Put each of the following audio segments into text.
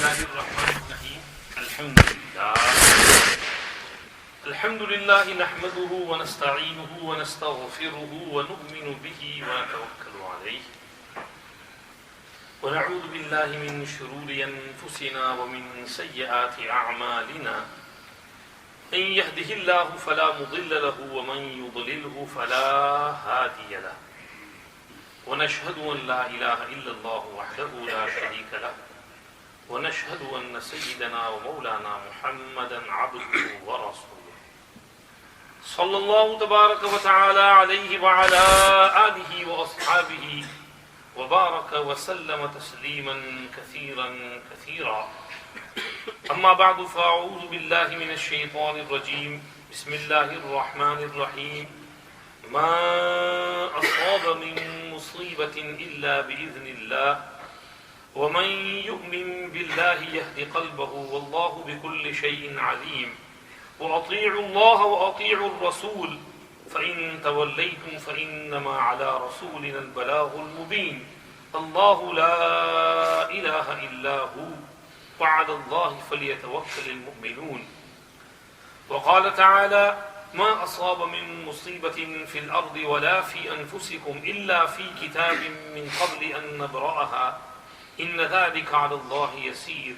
الله الرحمن الرحيم الحمد لله نحمده ونستعينه ونستغفره ونؤمن به ونتوكل عليه ونعوذ بالله من شرور أنفسنا ومن سيئات أعمالنا إن يهده الله فلا مضل له ومن يضلله فلا هادي له ونشهد أن لا إله إلا الله وحده لا شريك له ونشهد أن سيدنا ومولانا محمدا عبده ورسوله صلى الله تبارك وتعالى عليه وعلى آله وأصحابه وبارك وسلم تسليما كثيرا كثيرا أما بعد فأعوذ بالله من الشيطان الرجيم بسم الله الرحمن الرحيم ما أصاب من مصيبة إلا بإذن الله ومن يؤمن بالله يهد قلبه والله بكل شيء عليم وأطيعوا الله وأطيعوا الرسول فإن توليتم فإنما على رسولنا البلاغ المبين الله لا إله إلا هو وعلى الله فليتوكل المؤمنون وقال تعالى ما أصاب من مصيبة في الأرض ولا في أنفسكم إلا في كتاب من قبل أن نبرأها إن ذلك على الله يسير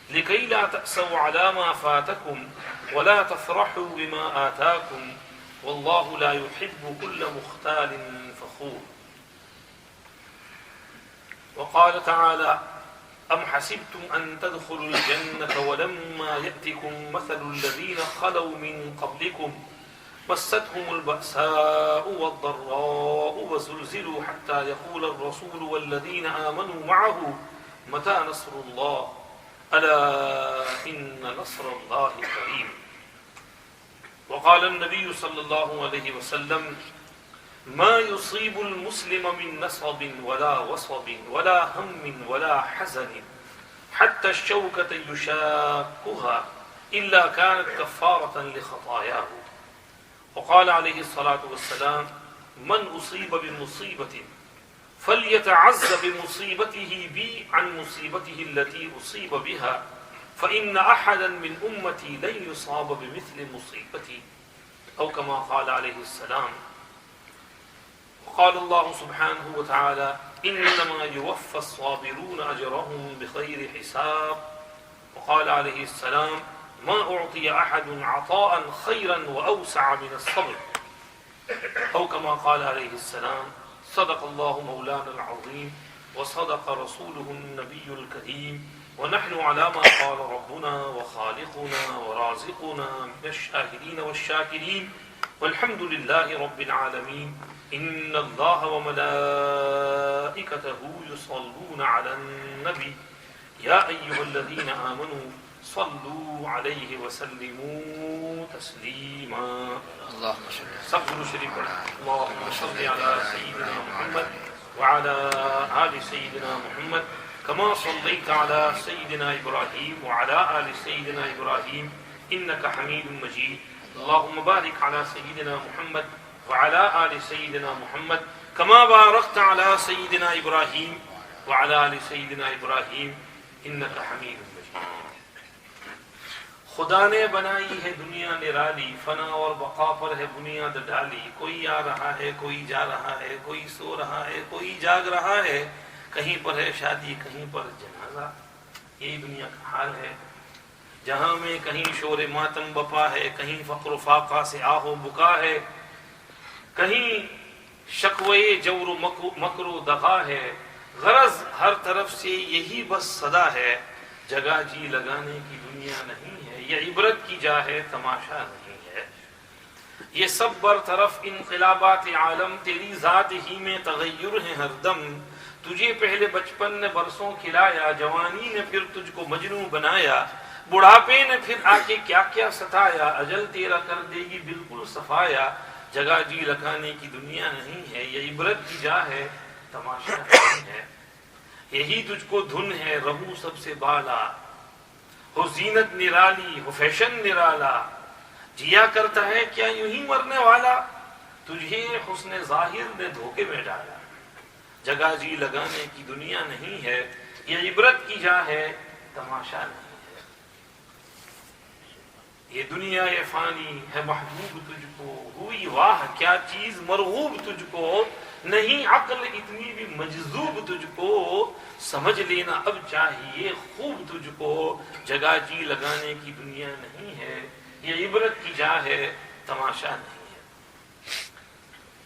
لكي لا تأسوا على ما فاتكم ولا تفرحوا بما آتاكم والله لا يحب كل مختال فخور وقال تعالى أم حسبتم أن تدخلوا الجنة ولما يأتكم مثل الذين خلوا من قبلكم مستهم البأساء والضراء وزلزلوا حتى يقول الرسول والذين آمنوا معه متى نصر الله ألا إن نصر الله قريب وقال النبي صلى الله عليه وسلم ما يصيب المسلم من نصب ولا وصب ولا هم ولا حزن حتى الشوكة يشاكها إلا كانت كفارة لخطاياه وقال عليه الصلاة والسلام من أصيب بمصيبة فليتعز بمصيبته بي عن مصيبته التي أصيب بها فإن أحدا من أمتي لن يصاب بمثل مصيبتي أو كما قال عليه السلام وقال الله سبحانه وتعالى إنما يوفى الصابرون أجرهم بغير حساب وقال عليه السلام ما أعطي أحد عطاء خيرا وأوسع من الصبر أو كما قال عليه السلام صدق الله مولانا العظيم وصدق رسوله النبي الكريم ونحن على ما قال ربنا وخالقنا ورازقنا من الشاهدين والشاكرين والحمد لله رب العالمين إن الله وملائكته يصلون على النبي يا أيها الذين آمنوا صلوا عليه وسلموا تسليما اللهم صل صلوا شريف اللهم صل على سيدنا محمد وعلى آل سيدنا محمد كما صليت على سيدنا إبراهيم وعلى آل سيدنا إبراهيم إنك حميد مجيد اللهم بارك على سيدنا محمد وعلى آل سيدنا محمد كما باركت على سيدنا إبراهيم وعلى آل سيدنا إبراهيم إنك حميد مجيد خدا نے بنائی ہے دنیا نرالی فنا اور بقا پر ہے بنیاد ڈالی کوئی آ رہا ہے کوئی جا رہا ہے کوئی سو رہا ہے کوئی جاگ رہا ہے کہیں پر ہے شادی کہیں پر جنازہ یہی دنیا کا حال ہے جہاں میں کہیں شور ماتم بپا ہے کہیں فقر و فاقہ سے آہ و بکا ہے کہیں شکوے جور و مکر و دغا ہے غرض ہر طرف سے یہی بس صدا ہے جگہ جی لگانے کی دنیا نہیں ہے یہ عبرت کی جا ہے تماشا نہیں ہے یہ سب برطرف انقلابات عالم تیری ذات ہی میں تغیر ہے ہر دم تجھے پہلے بچپن نے برسوں کھلایا جوانی نے پھر تجھ کو مجنوں بنایا بڑھاپے نے پھر آ کے کیا کیا ستایا اجل تیرا کر دے گی بالکل صفایا جگہ جی لگانے کی دنیا نہیں ہے یہ عبرت کی جا ہے تماشا نہیں ہے یہی تجھ کو دھن ہے رہو سب سے بالا ہو زینت نرالی ہو فیشن نرالا جیا کرتا ہے کیا یوں ہی مرنے والا تجھے حسن ظاہر نے دھوکے میں ڈالا جگہ جی لگانے کی دنیا نہیں ہے یہ عبرت کی جا ہے تماشا نہیں ہے. یہ دنیا یہ فانی ہے محبوب تجھ کو، ہوئی واہ کیا چیز مرغوب تجھ کو، نہیں عقل اتنی بھی مجذوب تجھ کو، سمجھ لینا اب چاہیے خوب تجھ کو، جگہ جی لگانے کی دنیا نہیں ہے، یہ عبرت کی جا ہے تماشا نہیں ہے.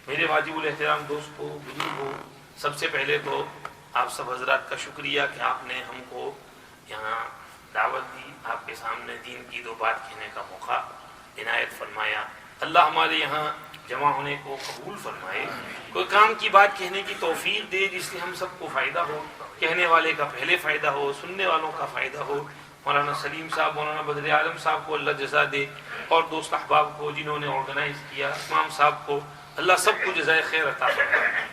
میرے واجب الاحترام دوستو، بزرگو، سب سے پہلے تو آپ سب حضرات کا شکریہ کہ آپ نے ہم کو یہاں دعوت دی، آپ کے سامنے دین کی دو بات کہنے کا موقع عنایت فرمایا. اللہ ہمارے یہاں جمع ہونے کو قبول فرمائے، کوئی کام کی بات کہنے کی توفیق دے جس سے ہم سب کو فائدہ ہو، کہنے والے کا پہلے فائدہ ہو، سننے والوں کا فائدہ ہو. مولانا سلیم صاحب، مولانا بدر عالم صاحب کو اللہ جزا دے، اور دوست احباب کو جنہوں نے آرگنائز کیا، امام صاحب کو اللہ سب کو جزائے خیر عطا فرمائے.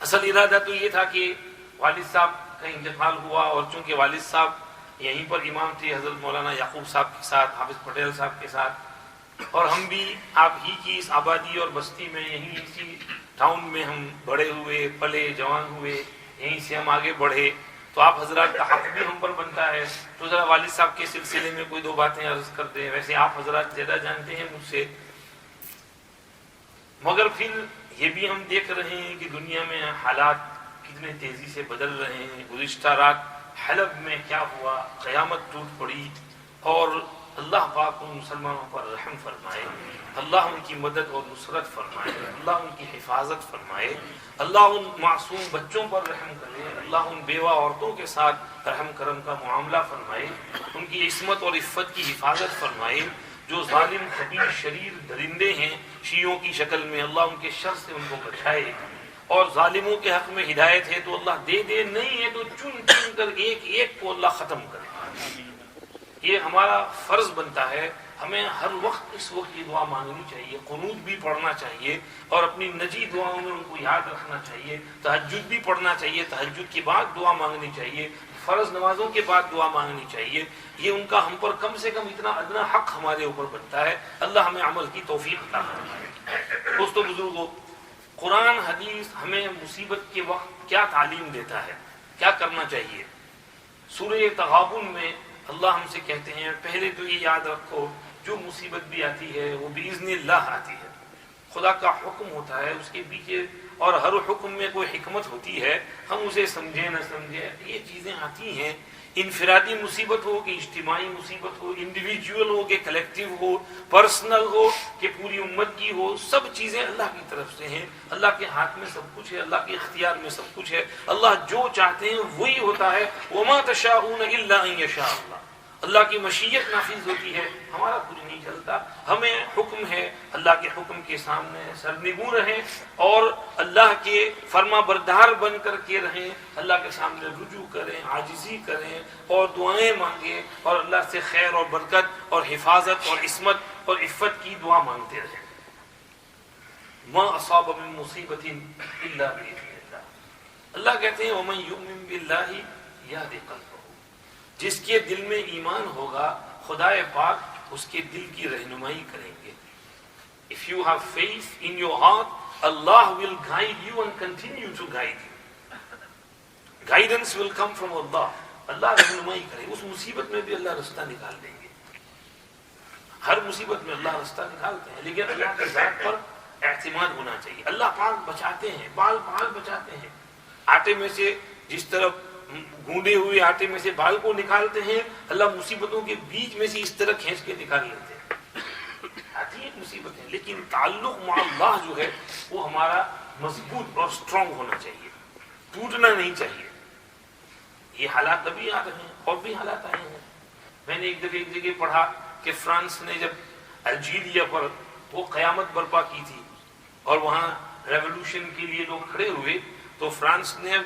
اصل ارادہ تو یہ تھا کہ والد صاحب کا انتقال ہوا، اور چونکہ والد صاحب یہیں پر امام تھے حضرت مولانا یعقوب صاحب کے ساتھ، حافظ پٹیل صاحب کے ساتھ، اور ہم بھی آپ ہی کی اس آبادی اور بستی میں یہیں اسی ٹاؤن میں ہم بڑے ہوئے، پلے، جوان ہوئے، یہیں سے ہم آگے بڑھے، تو آپ حضرات کا حق بھی ہم پر بنتا ہے. تو ذرا والد صاحب کے سلسلے میں کوئی دو باتیں عرض کرتے ہیں. ویسے آپ حضرات زیادہ جانتے ہیں مجھ سے، مگر پھر یہ بھی ہم دیکھ رہے ہیں کہ دنیا میں حالات کتنے تیزی سے بدل رہے ہیں. گزشتہ رات حلب میں کیا ہوا، قیامت ٹوٹ پڑی، اور اللہ پاک ان مسلمانوں پر رحم فرمائے، اللہ ان کی مدد اور نصرت فرمائے، اللہ ان کی حفاظت فرمائے، اللہ ان معصوم بچوں پر رحم کرے، اللہ ان بیوہ عورتوں کے ساتھ رحم کرم کا معاملہ فرمائے، ان کی عصمت اور عفت کی حفاظت فرمائے. جو ظالم خبیث شریر درندے ہیں شیعوں کی شکل میں، اللہ ان کے شر سے ان کو بچائے، اور ظالموں کے حق میں ہدایت ہے تو اللہ دے دے، نہیں ہے تو چن چن کر ایک ایک کو اللہ ختم کرے. یہ ہمارا فرض بنتا ہے. ہمیں ہر وقت اس وقت یہ دعا مانگنی چاہیے، قنوت بھی پڑھنا چاہیے، اور اپنی نجی دعاؤں میں ان کو یاد رکھنا چاہیے. تہجد بھی پڑھنا چاہیے، تہجد کے بعد دعا مانگنی چاہیے، فرض نمازوں کے بعد دعا مانگنی چاہیے. یہ ان کا ہم پر کم سے کم اتنا ادنا حق ہمارے اوپر بنتا ہے. اللہ ہمیں عمل کی توفیق عطا فرمائے. دوستو بزرگوں، قرآن حدیث ہمیں مصیبت کے وقت کیا تعلیم دیتا ہے، کیا کرنا چاہیے. سورہ تغابن میں اللہ ہم سے کہتے ہیں پہلے تو یہ یاد رکھو جو مصیبت بھی آتی ہے وہ بإذن اللہ آتی ہے، خدا کا حکم ہوتا ہے اس کے پیچھے، اور ہر حکم میں کوئی حکمت ہوتی ہے، ہم اسے سمجھیں نہ سمجھیں یہ چیزیں آتی ہیں. انفرادی مصیبت ہو کہ اجتماعی مصیبت ہو، انڈیویجول ہو کہ کلیکٹیو ہو، پرسنل ہو کہ پوری امت کی ہو، سب چیزیں اللہ کی طرف سے ہیں. اللہ کے ہاتھ میں سب کچھ ہے، اللہ کے اختیار میں سب کچھ ہے. اللہ جو چاہتے ہیں وہی ہوتا ہے. وما تشاءون الا ان یشاء اللہ. اللہ کی مشیت نافذ ہوتی ہے، ہمارا کچھ نہیں چلتا. ہمیں حکم ہے اللہ کے حکم کے سامنے سرنگوں رہیں، اور اللہ کے فرما بردار بن کر کے رہیں، اللہ کے سامنے رجوع کریں، عاجزی کریں، اور دعائیں مانگیں، اور اللہ سے خیر اور برکت اور حفاظت اور عصمت اور عفت کی دعا مانگتے رہیں. ما اصاب من مصیبت الا باذن اللہ. اللہ کہتے ہیں ومن یؤمن باللہ یہد قلبہ. جس کے دل میں ایمان ہوگا خدا پاک اس کے دل کی رہنمائی کریں گے. If you have faith in your heart, Allah will guide you and continue to guide you. Guidance will come from Allah. اللہ رہنمائی کرے. اس مصیبت میں بھی اللہ رستہ نکال دیں گے. ہر مصیبت میں اللہ رستہ نکالتے ہیں، لیکن اللہ کی ذات پر اعتماد ہونا چاہیے. اللہ پاک بچاتے ہیں، بال بال بچاتے ہیں. آٹے میں سے جس طرح گونڈے ہوئے آٹے میں سے بال کو نکالتے ہیں، اللہ مصیبتوں کے بیچ میں سے اس طرح کھینچ کے نکال لیتے ہیں. آتی ہے مصیبتیں، لیکن تعلق مع اللہ جو ہے وہ ہمارا مضبوط اور اسٹرانگ ہونا چاہیے، ٹوٹنا نہیں چاہیے. یہ حالات ابھی آ رہے ہیں اور بھی حالات آئے ہیں. میں نے ایک جگہ پڑھا کہ فرانس نے جب الجیریا پر وہ قیامت برپا کی تھی اور وہاں ریولوشن کے لیے لوگ کھڑے ہوئے، تو فرانس نے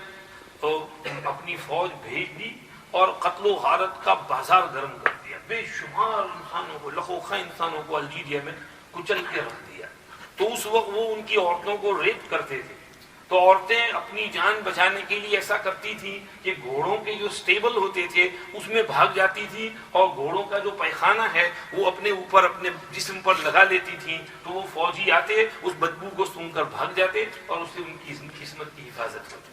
اپنی فوج بھیج دی اور قتل و غارت کا بازار گرم کر دیا. بے شمار انسانوں کو، لخوخہ انسانوں کو الجیریا میں کچل کے رکھ دیا. تو اس وقت وہ ان کی عورتوں کو ریپ کرتے تھے. تو عورتیں اپنی جان بچانے کے لیے ایسا کرتی تھی کہ گھوڑوں کے جو سٹیبل ہوتے تھے اس میں بھاگ جاتی تھی، اور گھوڑوں کا جو پیخانہ ہے وہ اپنے اوپر اپنے جسم پر لگا لیتی تھی. تو وہ فوجی آتے، اس بدبو کو سونگھ کر بھاگ جاتے، اور اس سے ان کی قسمت کی حفاظت ہوتی.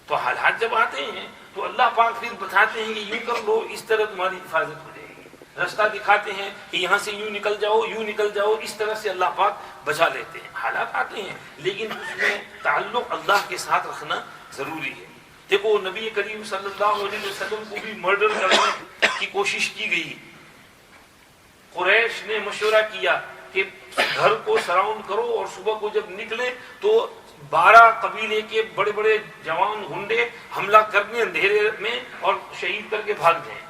تو حالات جب آتے ہیں تو اللہ پاک پھر بتاتے ہیں کہ یوں کر لو، اس طرح تمہاری حفاظت ہو جائے گی، راستہ دکھاتے ہیں کہ یہاں سے یوں نکل جاؤ، اس طرح سے اللہ پاک بچا لیتے ہیں۔ حالات آتے ہیں لیکن اس میں تعلق اللہ کے ساتھ رکھنا ضروری ہے۔ دیکھو نبی کریم صلی اللہ علیہ وسلم کو بھی مرڈر کرنے کی کوشش کی گئی، قریش نے مشورہ کیا کہ گھر کو سراؤنڈ کرو اور صبح کو جب نکلے تو 12 قبیلے کے بڑے بڑے جوان گنڈے حملہ کرنے اندھیرے میں اور شہید کر کے بھاگ جائیں۔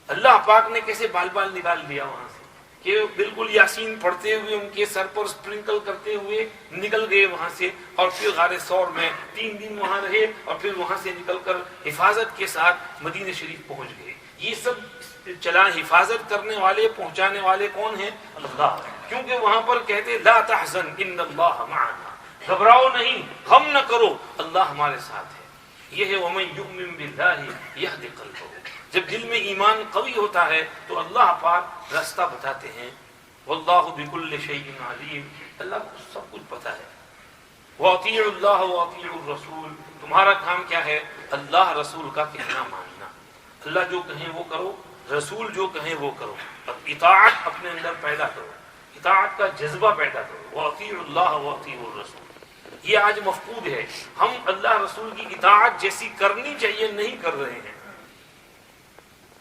اللہ پاک نے کیسے بال بال نکال دیا وہاں سے کہ بالکل یاسین پڑھتے ہوئے ان کے سر پر سپرنکل کرتے ہوئے نکل گئے وہاں سے، اور پھر غار ثور میں 3 دن وہاں رہے اور پھر وہاں سے نکل کر حفاظت کے ساتھ مدینہ شریف پہنچ گئے۔ یہ سب چلا حفاظت کرنے والے، پہنچانے والے کون ہیں؟ اللہ، کیونکہ وہاں پر کہتے لا تحزن ان اللہ معنا، گھبراؤ نہیں، غم نہ کرو، اللہ ہمارے ساتھ ہے۔ یہ ہے ومن یؤمن باللہ یہد قلبہ، جب دل میں ایمان قوی ہوتا ہے تو اللہ پاک راستہ بتاتے ہیں۔ واللہ بکل شیء علیم، اللہ کو سب کچھ پتہ ہے۔ واطیعوا اللہ واطیعوا الرسول، تمہارا کام کیا ہے؟ اللہ رسول کا کہنا ماننا، اللہ جو کہیں وہ کرو، رسول جو کہیں وہ کرو، اطاعت اپنے اندر پیدا کرو، اطاعت کا جذبہ پیدا کرو۔ واطیعوا اللہ واطیعوا الرسول، یہ آج مفقود ہے، ہم اللہ رسول کی اطاعت جیسی کرنی چاہیے نہیں کر رہے ہیں،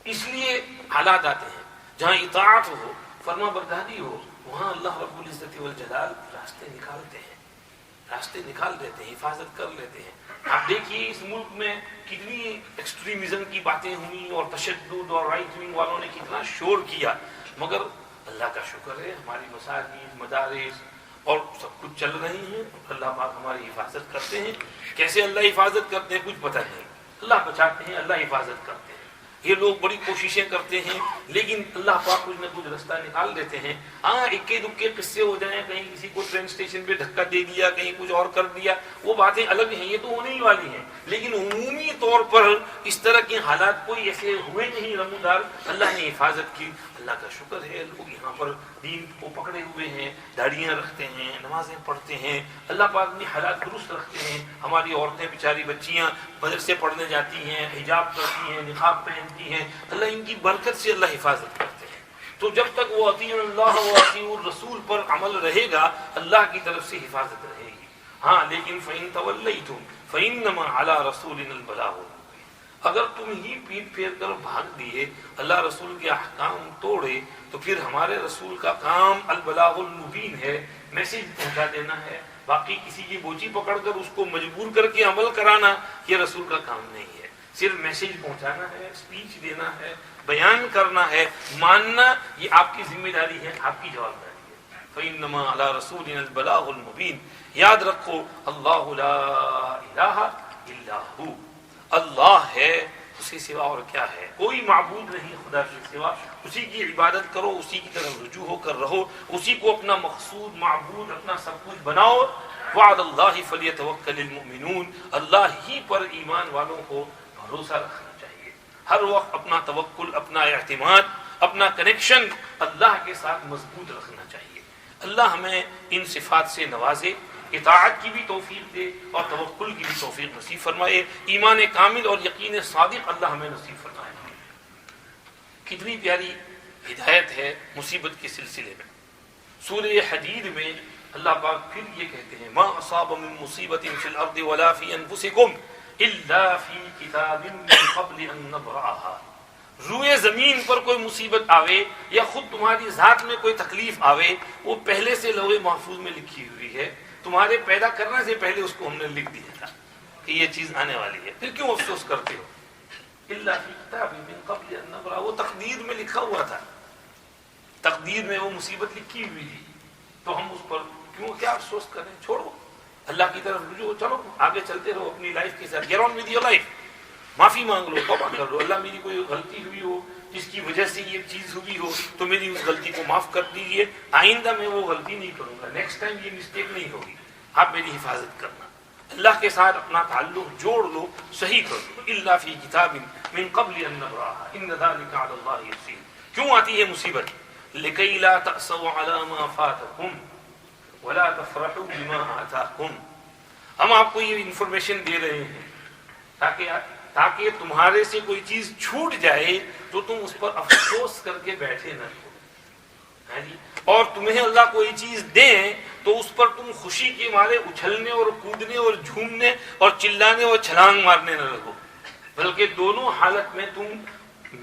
اس لیے حالات آتے ہیں جہاں اطاعت ہو، فرما برداری ہو، وہاں اللہ رب العزت والجلال راستے نکالتے ہیں، راستے نکال دیتے ہیں، حفاظت کر لیتے ہیں۔ آپ دیکھیے اس ملک میں کتنی ایکسٹریمزم کی باتیں ہوئی اور تشدد اور رائٹ ونگ والوں نے کتنا شور کیا، مگر اللہ کا شکر ہے ہماری مساجد، مدارس اور سب کچھ چل رہی ہیں، اللہ پاک ہماری حفاظت کرتے ہیں۔ کیسے اللہ حفاظت کرتے ہیں کچھ پتہ نہیں، اللہ بچاتے ہیں، اللہ حفاظت کرتے ہیں۔ یہ لوگ بڑی کوششیں کرتے ہیں لیکن اللہ پاک کچھ نہ کچھ راستہ نکال دیتے ہیں۔ ہاں اکے دکے قصے ہو جائیں، کہیں کسی کو ٹرین اسٹیشن پہ دھکا دے دیا، کہیں کچھ اور کر دیا، وہ باتیں الگ ہیں، یہ تو ہونے ہی والی ہیں، لیکن عمومی طور پر اس طرح کے حالات کوئی ایسے ہوئے نہیں نمودار، اللہ نے حفاظت کی۔ اللہ کا شکر ہے لوگ یہاں پر دین کو پکڑے ہوئے ہیں، داڑیاں رکھتے ہیں، نمازیں پڑھتے ہیں، اللہ پاک نے حالات درست رکھتے ہیں۔ ہماری عورتیں بیچاری بچیاں مدرسے پڑھنے جاتی ہیں، حجاب کرتی ہیں، نقاب پہنتی ہیں، اللہ ان کی برکت سے اللہ حفاظت کرتے ہیں۔ تو جب تک وہ اطیعوا اللہ و اطیعوا الرسول پر عمل رہے گا، اللہ کی طرف سے حفاظت رہے گی۔ ہاں لیکن فإن تولیتم فإنما علی رسولنا البلاغ، اگر تم ہی پیٹ پھیر کر بھاگ دیے، اللہ رسول کے احکام توڑے، تو پھر ہمارے رسول کا کام البلاغ المبین ہے، میسج پہنچا دینا ہے۔ باقی کسی کی بوچھی پکڑ کر اس کو مجبور کر کے عمل کرانا یہ رسول کا کام نہیں ہے، صرف میسج پہنچانا ہے، اسپیچ دینا ہے، بیان کرنا ہے، ماننا یہ آپ کی ذمہ داری ہے، آپ کی جوابداری ہے۔ فإنما علی رسولنا البلاغ المبین، یاد رکھو اللہ لا الہ الا ہو، اللہ ہے، اس کے سوا اور کیا ہے؟ کوئی معبود نہیں خدا کے سوا، اسی کی عبادت کرو، اسی کی طرف رجوع ہو کر رہو، اسی کو اپنا مقصود، معبود، اپنا سب کچھ بناؤ۔ وعد اللہ فلیتوکل المؤمنون، اللہ ہی پر ایمان والوں کو بھروسہ رکھنا چاہیے، ہر وقت اپنا توکل، اپنا اعتماد، اپنا کنیکشن اللہ کے ساتھ مضبوط رکھنا چاہیے۔ اللہ ہمیں ان صفات سے نوازے، اطاعت کی بھی توفیق دے اور توکل کی بھی توفیق نصیب فرمائے، ایمان کامل اور یقین صادق اللہ ہمیں نصیب فرمائے۔ کتنی پیاری ہدایت ہے مصیبت کے سلسلے میں۔ سورہ حدید میں اللہ پاک پھر یہ کہتے ہیں ما اصاب من مصیبت فی الارض ولا فی انفسکم الا فی کتاب من قبل ان نبرأها، روئے زمین پر کوئی مصیبت آوے یا خود تمہاری ذات میں کوئی تکلیف آوے، وہ پہلے سے لوح محفوظ میں لکھی ہوئی ہے، تمہارے پیدا کرنے سے پہلے اس کو ہم نے لکھ دیا تھا کہ یہ چیز آنے والی ہے، پھر کیوں افسوس کرتے ہو؟ الا فی کتاب من قبل ان نبرأ، وہ تقدیر میں لکھا ہوا تھا، تقدیر میں وہ مصیبت لکھی ہوئی تھی، تو ہم اس پر کیوں کیا افسوس کریں؟ چھوڑو، اللہ کی طرف رجوع، چلو آگے چلتے رہو اپنی لائف کے ساتھ، get on with your life, معافی مانگ لو، توبہ کر لو، اللہ میری کوئی غلطی ہوئی ہو جس کی وجہ سے یہ چیز ہوئی ہو تو میری اس غلطی کو معاف کر دیجیے، آئندہ میں وہ غلطی نہیں کروں گا، نیکسٹ ٹائم یہ مسٹیک نہیں ہوگی، آپ میری حفاظت کرنا، اللہ کے ساتھ اپنا تعلق جوڑ لو، صحیح کر لو۔ الا فی کتاب من قبل ان نبرأها ان ذلک علی اللہ یسیر۔ کیوں آتی ہے مصیبت؟ لکی لا تأسوا علی ما فاتکم ولا تفرحوا بما آتاکم، ہم آپ کو یہ انفارمیشن دے رہے ہیں تاکہ تمہارے سے کوئی چیز چھوٹ جائے تو تم اس پر افسوس کر کے بیٹھے نہ ہو جی، اور تمہیں اللہ کوئی چیز دیں تو اس پر تم خوشی کے مارے اچھلنے اور کودنے اور جھومنے اور چلانے اور چھلانگ مارنے نہ لگو، بلکہ دونوں حالت میں تم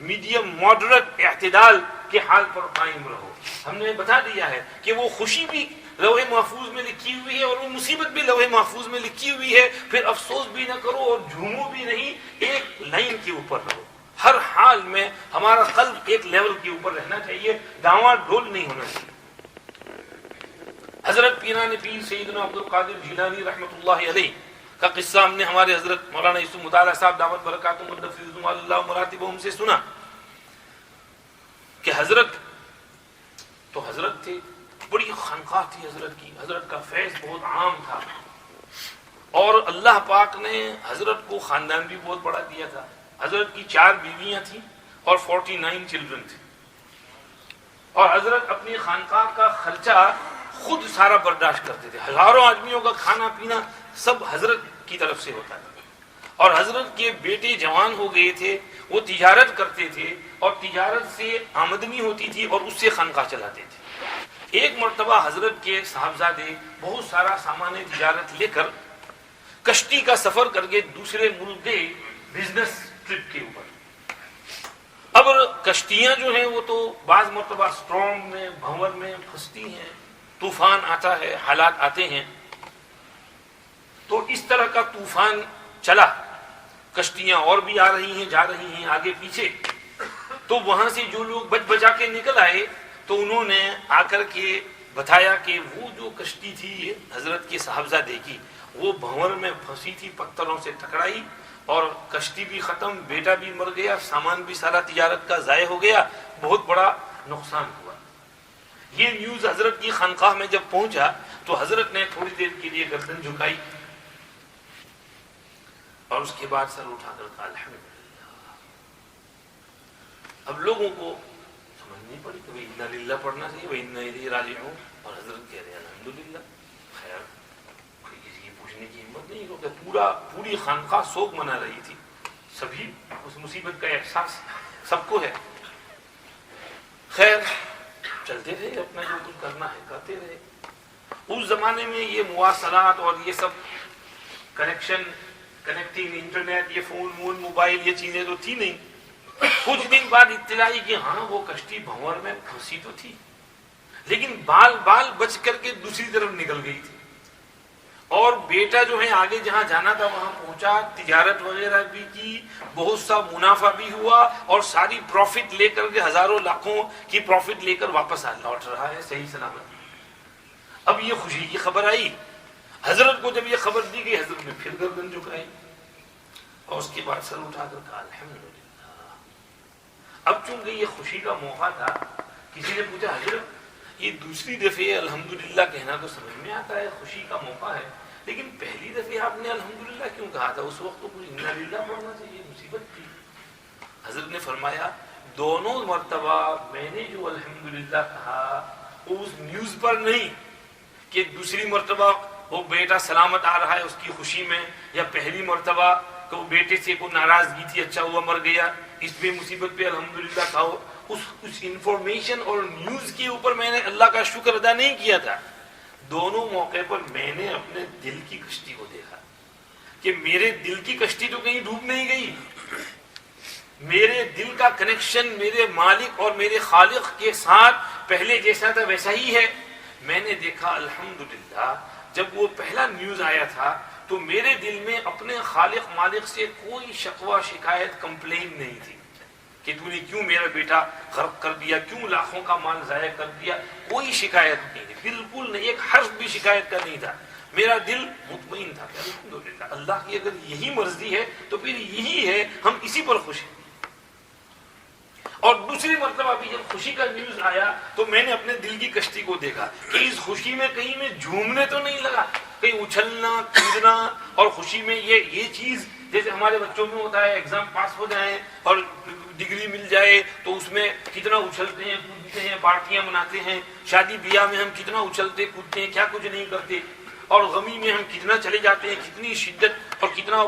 میڈیم ماڈریٹ اعتدال کے حال پر قائم رہو۔ ہم نے بتا دیا ہے کہ وہ خوشی بھی لوح محفوظ میں لکھی ہوئی ہے اور وہ مصیبت بھی لوح محفوظ میں لکھی ہوئی ہے، پھر افسوس بھی نہ کرو اور جھومو بھی نہیں، ایک لائن کے اوپر رہو۔ ہر حال میں ہمارا قلب ایک لیول کے اوپر رہنا چاہیے، ڈاواں ڈول نہیں ہونا چاہیے۔ حضرت پیران پیر سیدنا عبد القادر جیلانی رحمۃ اللہ علیہ کا قصہ ہم نے ہمارے حضرت مولانا یوسف مطالعہ صاحب دامت برکاتہم الدفیظ اللہ مراتبہم سے سنا کہ حضرت تھے، بڑی خانقاہ تھی حضرت کی، حضرت کا فیض بہت عام تھا، اور اللہ پاک نے حضرت کو خاندان بھی بہت بڑا دیا تھا۔ حضرت کی 4 بیویاں تھیں اور 49 چلڈرن تھے، اور حضرت اپنی خانقاہ کا خرچہ خود سارا برداشت کرتے تھے، ہزاروں آدمیوں کا کھانا پینا سب حضرت کی طرف سے ہوتا تھا، اور حضرت کے بیٹے جوان ہو گئے تھے، وہ تجارت کرتے تھے اور تجارت سے آمدنی ہوتی تھی اور اس سے خانقاہ چلاتے تھے۔ ایک مرتبہ حضرت کے صاحبزادے بہت سارا سامان تجارت لے کر کشتی کا سفر کر کے دوسرے ملک گئے بزنس ٹرپ کے اوپر۔ اب کشتیاں جو ہیں وہ تو بعض مرتبہ سٹارم میں، بھنور میں پھنستی ہیں، طوفان آتا ہے، حالات آتے ہیں، تو اس طرح کا طوفان چلا، کشتیاں اور بھی آ رہی ہیں، جا رہی ہیں آگے پیچھے، تو وہاں سے جو لوگ بچ بچا کے نکل آئے تو انہوں نے آ کر کے بتایا کہ وہ جو کشتی تھی حضرت کے صاحبزادے کی، وہ بھنور میں پھنسی تھی، پتھروں سے ٹکرائی اور کشتی بھی ختم، بیٹا بھی مر گیا، سامان بھی سارا تجارت کا ضائع ہو گیا، بہت بڑا نقصان ہوا۔ یہ نیوز حضرت کی خانقاہ میں جب پہنچا تو حضرت نے تھوڑی دیر کے لیے گردن جھکائی اور اس کے بعد سر اٹھا کر کہا الحمدللہ۔ اب لوگوں کو سمجھ نہیں پڑی کہ انا للہ پڑھنا چاہیے، وہ انا الیہ راجعون، اور حضرت کہہ رہے ہیں الحمدللہ۔ خیر یہ پوچھنے کی ہمت نہیں، کیونکہ پوری خانقاہ سوگ منا رہی تھی، سبھی اس مصیبت کا احساس سب کو ہے۔ خیر چلتے رہے، اپنا جو کچھ کرنا ہے کرتے رہے۔ اس زمانے میں یہ مواصلات اور یہ سب کنیکٹنگ انٹرنیٹ، یہ فون موبائل، یہ چیزیں تو تھی نہیں۔ کچھ دن بعد اطلاع آئی کہ ہاں وہ کشتی بھنور میں پھنسی تو تھی، لیکن بال بچ کر کے دوسری طرف نکل گئی تھی، اور بیٹا جو ہے آگے جہاں جانا تھا وہاں پہنچا، تجارت وغیرہ بھی کی، بہت سا منافع بھی ہوا، اور ساری پروفٹ لے کر کے ہزاروں لاکھوں کی پروفٹ لے کر واپس لوٹ رہا ہے صحیح سلامت۔ اب یہ خوشی کی خبر آئی، حضرت کو جب یہ خبر دی گئی حضرت نے پھر گردن جھکائی اور اس کے بعد سر اٹھا کر کہا الحمدللہ۔ اب چونکہ یہ خوشی کا موقع تھا، کسی نے پوچھا حضرت یہ دوسری دفعہ الحمدللہ کہنا تو سمجھ میں آتا ہے، خوشی کا موقع ہے، لیکن پہلی دفعہ آپ نے الحمدللہ کیوں کہا تھا؟ اس وقت تو کچھ انا للہ پڑھنا چاہیے، مصیبت تھی۔ حضرت نے فرمایا دونوں مرتبہ میں نے جو الحمدللہ کہا اس نیوز پر نہیں کہ دوسری مرتبہ وہ بیٹا سلامت آ رہا ہے اس کی خوشی میں، یا پہلی مرتبہ کہ وہ بیٹے سے کوئی ناراضگی تھی، اچھا ہوا مر گیا، اس پہ مصیبت پہ الحمدللہ کہو، اس انفارمیشن اور نیوز کے اوپر میں نے اللہ کا شکر ادا نہیں کیا تھا۔ دونوں موقع پر میں نے اپنے دل کی کشتی کو دیکھا کہ میرے دل کی کشتی تو کہیں ڈوب نہیں گئی، میرے دل کا کنیکشن میرے مالک اور میرے خالق کے ساتھ پہلے جیسا تھا ویسا ہی ہے۔ میں نے دیکھا الحمدللہ جب وہ پہلا نیوز آیا تھا تو میرے دل میں اپنے خالق مالک سے کوئی شکوہ شکایت کمپلین نہیں تھی کہ تو نے کیوں میرا بیٹا غرق کر دیا، کیوں لاکھوں کا مال ضائع کر دیا، کوئی شکایت نہیں تھی، بالکل نہیں، ایک حرف بھی شکایت کا نہیں تھا۔ میرا دل مطمئن تھا کہ الحمدللہ اللہ کی اگر یہی مرضی ہے تو پھر یہی ہے، ہم اسی پر خوش ہیں۔ اور دوسری مرتبہ بھی جب خوشی کا نیوز آیا تو میں نے اپنے دل کی کشتی کو دیکھا کہ اس خوشی میں کہیں میں جھومنے تو نہیں لگا، کہیں اچھلنا کودنا، اور خوشی میں یہ چیز جیسے ہمارے بچوں میں ہوتا ہے ایگزام پاس ہو جائیں اور ڈگری مل جائے تو اس میں کتنا اچھلتے ہیں کودتے ہیں، پارٹیاں مناتے ہیں، شادی بیاہ میں ہم کتنا اچھلتے کودتے ہیں، کیا کچھ نہیں کرتے، اور غمی میں ہم کتنا چلے جاتے ہیں، کتنی شدت اور کتنا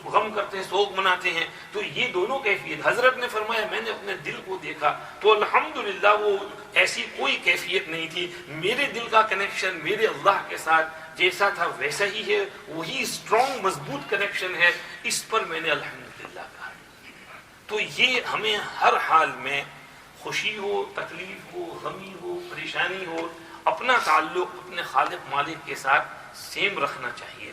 غم کرتے ہیں، سوگ مناتے ہیں. تو یہ دونوں کیفیت حضرت نے فرمایا میں نے اپنے دل کو دیکھا تو الحمدللہ وہ ایسی کوئی کیفیت نہیں تھی. میرے دل کا کنیکشن میرے اللہ کے ساتھ جیسا تھا ویسا ہی ہے، وہی اسٹرانگ مضبوط کنیکشن ہے. اس پر میں نے الحمدللہ کہا. تو یہ ہمیں ہر حال میں خوشی ہو، تکلیف ہو، غمی ہو، پریشانی ہو، اپنا تعلق اپنے خالق مالک کے ساتھ سیم رکھنا چاہیے.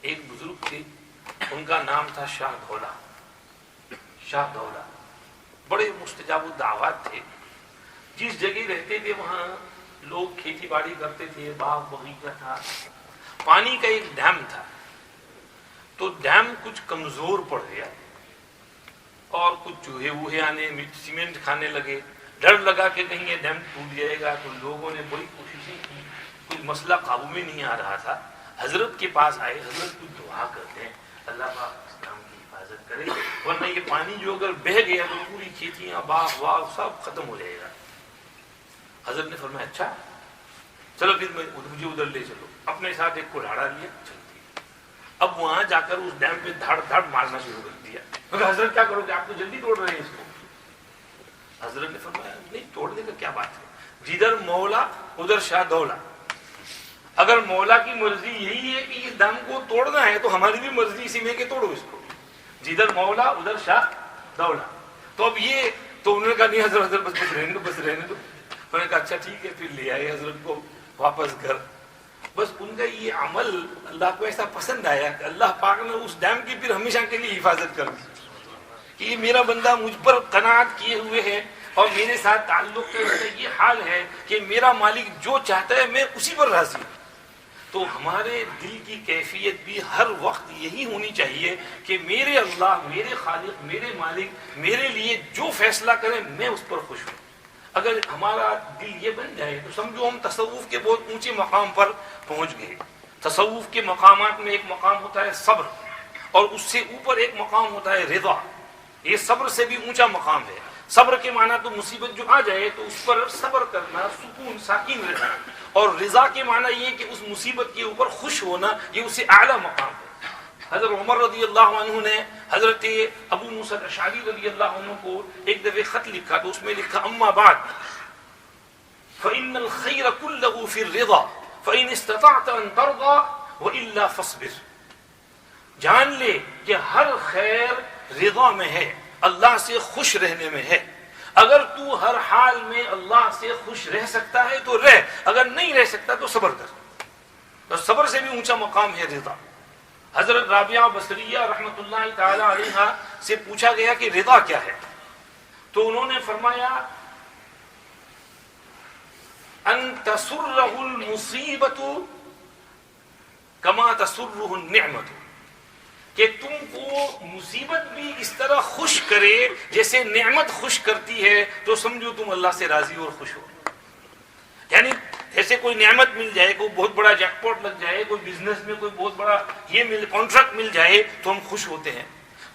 ایک بزرگ تھے، ان کا نام تھا شاہ دولہ. شاہ دولہ بڑے مستجاب الدعوات تھے. جس جگہ رہتے تھے وہاں لوگ کھیتی باڑی کرتے تھے، باغ باغیچہ تھا، پانی کا ایک ڈیم تھا. تو ڈیم کچھ کمزور پڑ گیا اور کچھ چوہے ووہے آنے، سیمنٹ کھانے لگے. ڈر لگا کہ کہیں یہ ڈیم ٹوٹ جائے گا. تو لوگوں نے بڑی کوششیں کی، کوئی مسئلہ قابو میں نہیں آ رہا تھا. حضرت کے پاس آئے، حضرت کچھ دعا کرتے ہیں اللہ پاک اس کام کی حفاظت کرے، ورنہ یہ پانی جو اگر بہہ گیا تو پوری کھیتیاں باغ واغ سب ختم ہو جائے گا. حضرت نے فرمایا اچھا چلو پھر مجھے ادھر لے چلو. اپنے ساتھ ایک کلاڑا لیا، چلتی. اب وہاں جا کر اس ڈیم پہ دھڑ دھڑ مارنا شروع کر دیا. حضرت کیا کرو گے، آپ تو جلدی توڑ رہے ہیں اس کو. حضرت نے فرمایا نہیں توڑنے کا کیا بات ہے، جدھر مولا ادھر شاہ دولہ. اگر مولا کی مرضی یہی ہے کہ اس ڈیم کو توڑنا ہے تو ہماری بھی مرضی اسی میں کہ توڑو اس کو. جدھر مولا ادھر شاہ دولہ. تو اب یہ تو انہوں نے کہا نہیں حضرت بس رہنے دو، بس رہنے دو. میں نے کہا اچھا ٹھیک ہے. پھر لے آئے حضرت کو واپس گھر. بس ان کا یہ عمل اللہ کو ایسا پسند آیا کہ اللہ پاک نے اس ڈیم کی پھر ہمیشہ کے لیے حفاظت کر دی کہ یہ میرا بندہ مجھ پر قناعت کیے ہوئے ہے اور میرے ساتھ تعلق کے اس کا یہ حال ہے کہ میرا مالک جو چاہتا ہے میں اسی پر راضی ہوں. تو ہمارے دل کی کیفیت بھی ہر وقت یہی ہونی چاہیے کہ میرے اللہ، میرے خالق، میرے مالک میرے لیے جو فیصلہ کریں میں اس پر خوش ہوں. اگر ہمارا دل یہ بن جائے تو سمجھو ہم تصوف کے بہت اونچے مقام پر پہنچ گئے. تصوف کے مقامات میں ایک مقام ہوتا ہے صبر، اور اس سے اوپر ایک مقام ہوتا ہے رضا. یہ صبر سے بھی اونچا مقام ہے. صبر کے معنی تو مصیبت جو آ جائے تو اس پر صبر کرنا، سکون ساکین رہنا. اور رضا کے معنی یہ کہ اس مصیبت کے اوپر خوش ہونا، یہ اس سے اعلیٰ مقام ہے. حضرت عمر رضی اللہ عنہ نے حضرت ابو موسیٰ اشعری رضی اللہ عنہ کو ایک دفعہ خط لکھا تو اس میں لکھا اما بعد فإن الخير كله في الرضا فإن استطعت أن ترضى وإلا فاصبر. جان لے کہ ہر خیر رضا میں ہے، اللہ سے خوش رہنے میں ہے. اگر تو ہر حال میں اللہ سے خوش رہ سکتا ہے تو رہ، اگر نہیں رہ سکتا تو صبر کر. تو صبر سے بھی اونچا مقام ہے رضا. حضرت رابعہ بصریہ رحمۃ اللہ تعالی علیہا سے پوچھا گیا کہ رضا کیا ہے، تو انہوں نے فرمایا ان تسرہ المصیبت کما تسرہ النعمت، کہ تم کو مصیبت بھی اس طرح خوش کرے جیسے نعمت خوش کرتی ہے، تو سمجھو تم اللہ سے راضی اور خوش ہو. یعنی جیسے کوئی نعمت مل جائے، کوئی بہت بڑا جیک پاٹ لگ جائے، کوئی بزنس میں کوئی بہت بڑا یہ کانٹریکٹ مل جائے تو ہم خوش ہوتے ہیں.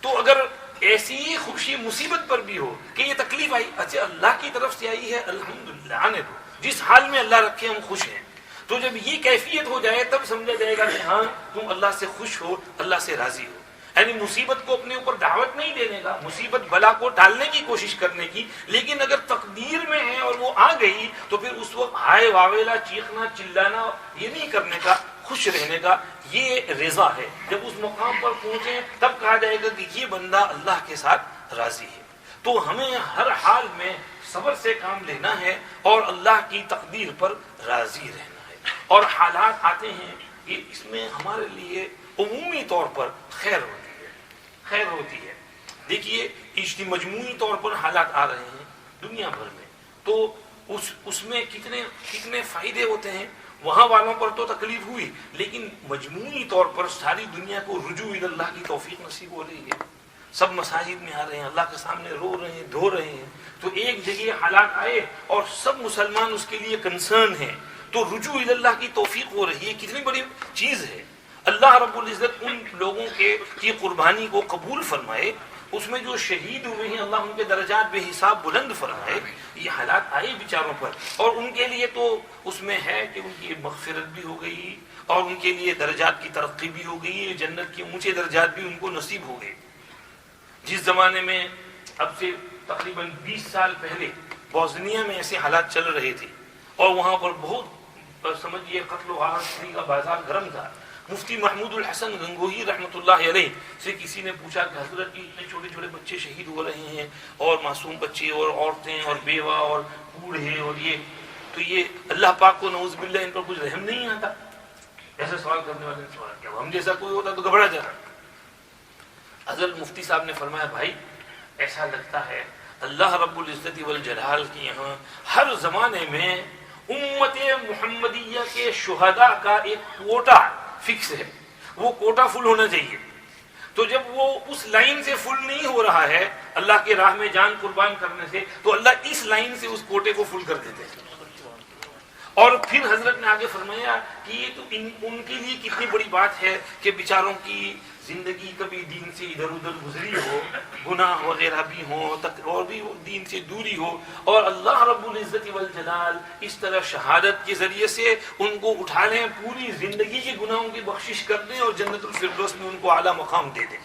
تو اگر ایسی ہی خوشی مصیبت پر بھی ہو کہ یہ تکلیف آئی، اچھا اللہ کی طرف سے آئی ہے الحمدللہ، آنے دو، جس حال میں اللہ رکھے ہم خوش ہیں. تو جب یہ کیفیت ہو جائے تب سمجھا جائے گا کہ ہاں تم اللہ سے خوش ہو، اللہ سے راضی ہو. یعنی مصیبت کو اپنے اوپر دعوت نہیں دینے کا، مصیبت بلا کو ٹالنے کی کوشش کرنے کی، لیکن اگر تقدیر میں ہے اور وہ آ گئی تو پھر اس وقت ہائے واویلا، چیخنا چلانا یہ نہیں کرنے کا، خوش رہنے کا. یہ رضا ہے. جب اس مقام پر پہنچے تب کہا جائے گا کہ یہ بندہ اللہ کے ساتھ راضی ہے. تو ہمیں ہر حال میں صبر سے کام لینا ہے اور اللہ کی تقدیر پر راضی رہنا ہے. اور حالات آتے ہیں کہ اس میں ہمارے لیے عمومی طور پر خیر ہوتی ہے. دیکھیے مجموعی طور پر حالات آ رہے ہیں دنیا بھر میں، تو اس میں کتنے فائدے ہوتے ہیں. وہاں والوں پر تو تکلیف ہوئی، لیکن مجموعی طور پر ساری دنیا کو رجوع الی اللہ کی توفیق نصیب ہو رہی ہے. سب مساجد میں آ رہے ہیں، اللہ کے سامنے رو رہے ہیں، دھو رہے ہیں. تو ایک جگہ حالات آئے اور سب مسلمان اس کے لیے کنسرن ہیں، تو رجوع الی اللہ کی توفیق ہو رہی ہے. کتنی بڑی چیز ہے. اللہ رب العزت ان لوگوں کی قربانی کو قبول فرمائے اس میں جو شہید ہوئے ہیں اللہ ان کے درجات بے حساب بلند فرمائے. یہ حالات آئے بیچاروں پر اور ان کے لیے تو اس میں ہے کہ ان کی مغفرت بھی ہو گئی اور ان کے لیے درجات کی ترقی بھی ہو گئی, جنت کے اونچے درجات بھی ان کو نصیب ہو گئے. جس زمانے میں اب سے تقریباً 20 سال پہلے بوسنیا میں ایسے حالات چل رہے تھے اور وہاں پر بہت سمجھیے قتل و غارت کا بازار گرم تھا. مفتی محمود الحسن گنگوہی رحمۃ اللہ علیہ سے کسی نے پوچھا کہ حضرت اتنے چھوٹے چھوٹے بچے شہید ہو رہے ہیں اور معصوم بچے اور عورتیں اور بیوہ اور بوڑھے اور یہ, تو یہ اللہ پاک کو نعوذ باللہ ان پر کچھ رحم نہیں آتا؟ ایسا سوال کرنے والے نے سوال کیا, ہم جیسا کوئی ہوتا تو گھبرا جاتا. حضرت مفتی صاحب نے فرمایا بھائی ایسا لگتا ہے اللہ رب العزت والجلال کے یہاں ہر زمانے میں امت محمدیہ کے شہداء کا ایک کوٹا فکس ہے, وہ کوٹا فل ہونا چاہیے. تو جب وہ اس لائن سے فل نہیں ہو رہا ہے اللہ کے راہ میں جان قربان کرنے سے, تو اللہ اس لائن سے اس کوٹے کو فل کر دیتے ہیں. اور پھر حضرت نے آگے فرمایا کہ یہ تو ان کے لیے کتنی بڑی بات ہے کہ بیچاروں کی زندگی کبھی دین سے ادھر ادھر گزری ہو, گناہ وغیرہ بھی ہوں اور بھی دین سے دوری ہو, اور اللہ رب العزت والجلال اس طرح شہادت کے ذریعے سے ان کو اٹھا لیں, پوری زندگی کے گناہوں کی بخشش کر دیں اور جنت الفردوس میں ان کو اعلیٰ مقام دے دیں,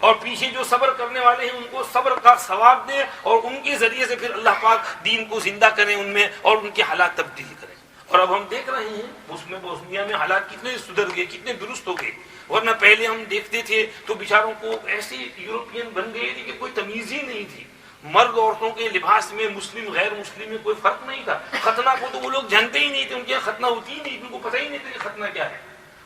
اور پیچھے جو صبر کرنے والے ہیں ان کو صبر کا ثواب دیں اور ان کے ذریعے سے پھر اللہ پاک دین کو زندہ کریں ان میں اور ان کے حالات تبدیل کریں. اور اب ہم دیکھ رہے ہیں اس میں بوسنیا میں حالات کتنے سدھر گئے, کتنے درست ہو گئے. ورنہ پہلے ہم دیکھتے تھے تو بیچاروں کو ایسے یورپین بن گئے تھے کہ کوئی تمیز ہی نہیں تھی. مرد عورتوں کے لباس میں مسلم غیر مسلم میں کوئی فرق نہیں تھا. ختنہ کو تو وہ لوگ جانتے ہی نہیں تھے, ان کے یہاں ختنہ ہوتی ہی نہیں, ان کو پتہ ہی نہیں تھا کہ ختنہ کیا ہے.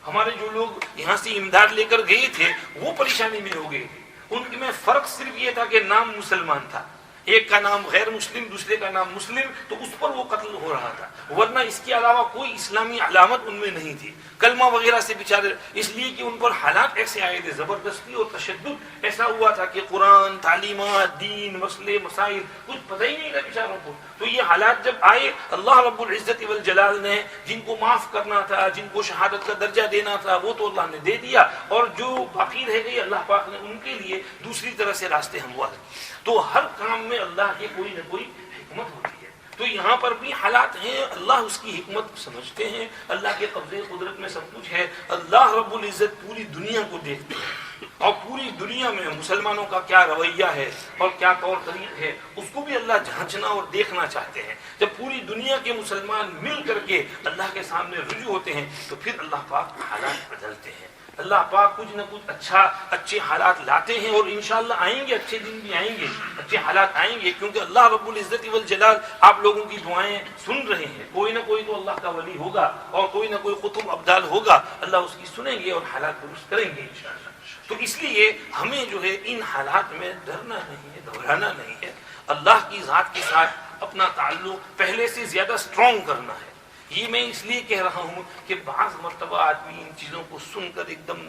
ہمارے جو لوگ یہاں سے امداد لے کر گئے تھے وہ پریشانی میں ہو گئے تھے. ان میں فرق صرف یہ تھا کہ نام مسلمان تھا, ایک کا نام غیر مسلم دوسرے کا نام مسلم, تو اس پر وہ قتل ہو رہا تھا. ورنہ اس کے علاوہ کوئی اسلامی علامت ان میں نہیں تھی. کلمہ وغیرہ سے بیچارے اس لیے کہ ان پر حالات ایسے آئے تھے, زبردستی اور تشدد ایسا ہوا تھا کہ قرآن, تعلیمات, دین, مسئلے مسائل کچھ پتہ ہی نہیں تھا بیچاروں کو. تو یہ حالات جب آئے اللہ رب العزت والجلال نے جن کو معاف کرنا تھا, جن کو شہادت کا درجہ دینا تھا, وہ تو اللہ نے دے دیا, اور جو باقی رہ گئی اللہ پاک نے ان کے لیے دوسری طرح سے راستے ہموار کیے. تو ہر کام میں اللہ کی کوئی نہ کوئی حکمت ہوتی ہے. تو یہاں پر بھی حالات ہیں, اللہ اس کی حکمت سمجھتے ہیں, اللہ کے قبضے قدرت میں سب کچھ ہے. اللہ رب العزت پوری دنیا کو دیکھتے ہیں اور پوری دنیا میں مسلمانوں کا کیا رویہ ہے اور کیا طور طریق ہے اس کو بھی اللہ جھانچنا اور دیکھنا چاہتے ہیں. جب پوری دنیا کے مسلمان مل کر کے اللہ کے سامنے رجوع ہوتے ہیں تو پھر اللہ پاک حالات بدلتے ہیں. اللہ پاک کچھ نہ کچھ اچھے حالات لاتے ہیں, اور انشاءاللہ آئیں گے, اچھے دن بھی آئیں گے, اچھے حالات آئیں گے, کیونکہ اللہ رب العزت والجلال آپ لوگوں کی دعائیں سن رہے ہیں. کوئی نہ کوئی تو اللہ کا ولی ہوگا اور کوئی نہ کوئی قطب ابدال ہوگا, اللہ اس کی سنیں گے اور حالات درست کریں گے انشاءاللہ. تو اس لیے ہمیں جو ہے ان حالات میں ڈرنا نہیں ہے, گھبرانا نہیں ہے. اللہ کی ذات کے ساتھ اپنا تعلق پہلے سے زیادہ اسٹرانگ کرنا ہے. یہ میں اس لیے کہہ رہا ہوں کہ بعض مرتبہ آدمی ان چیزوں کو سن کر ایک دم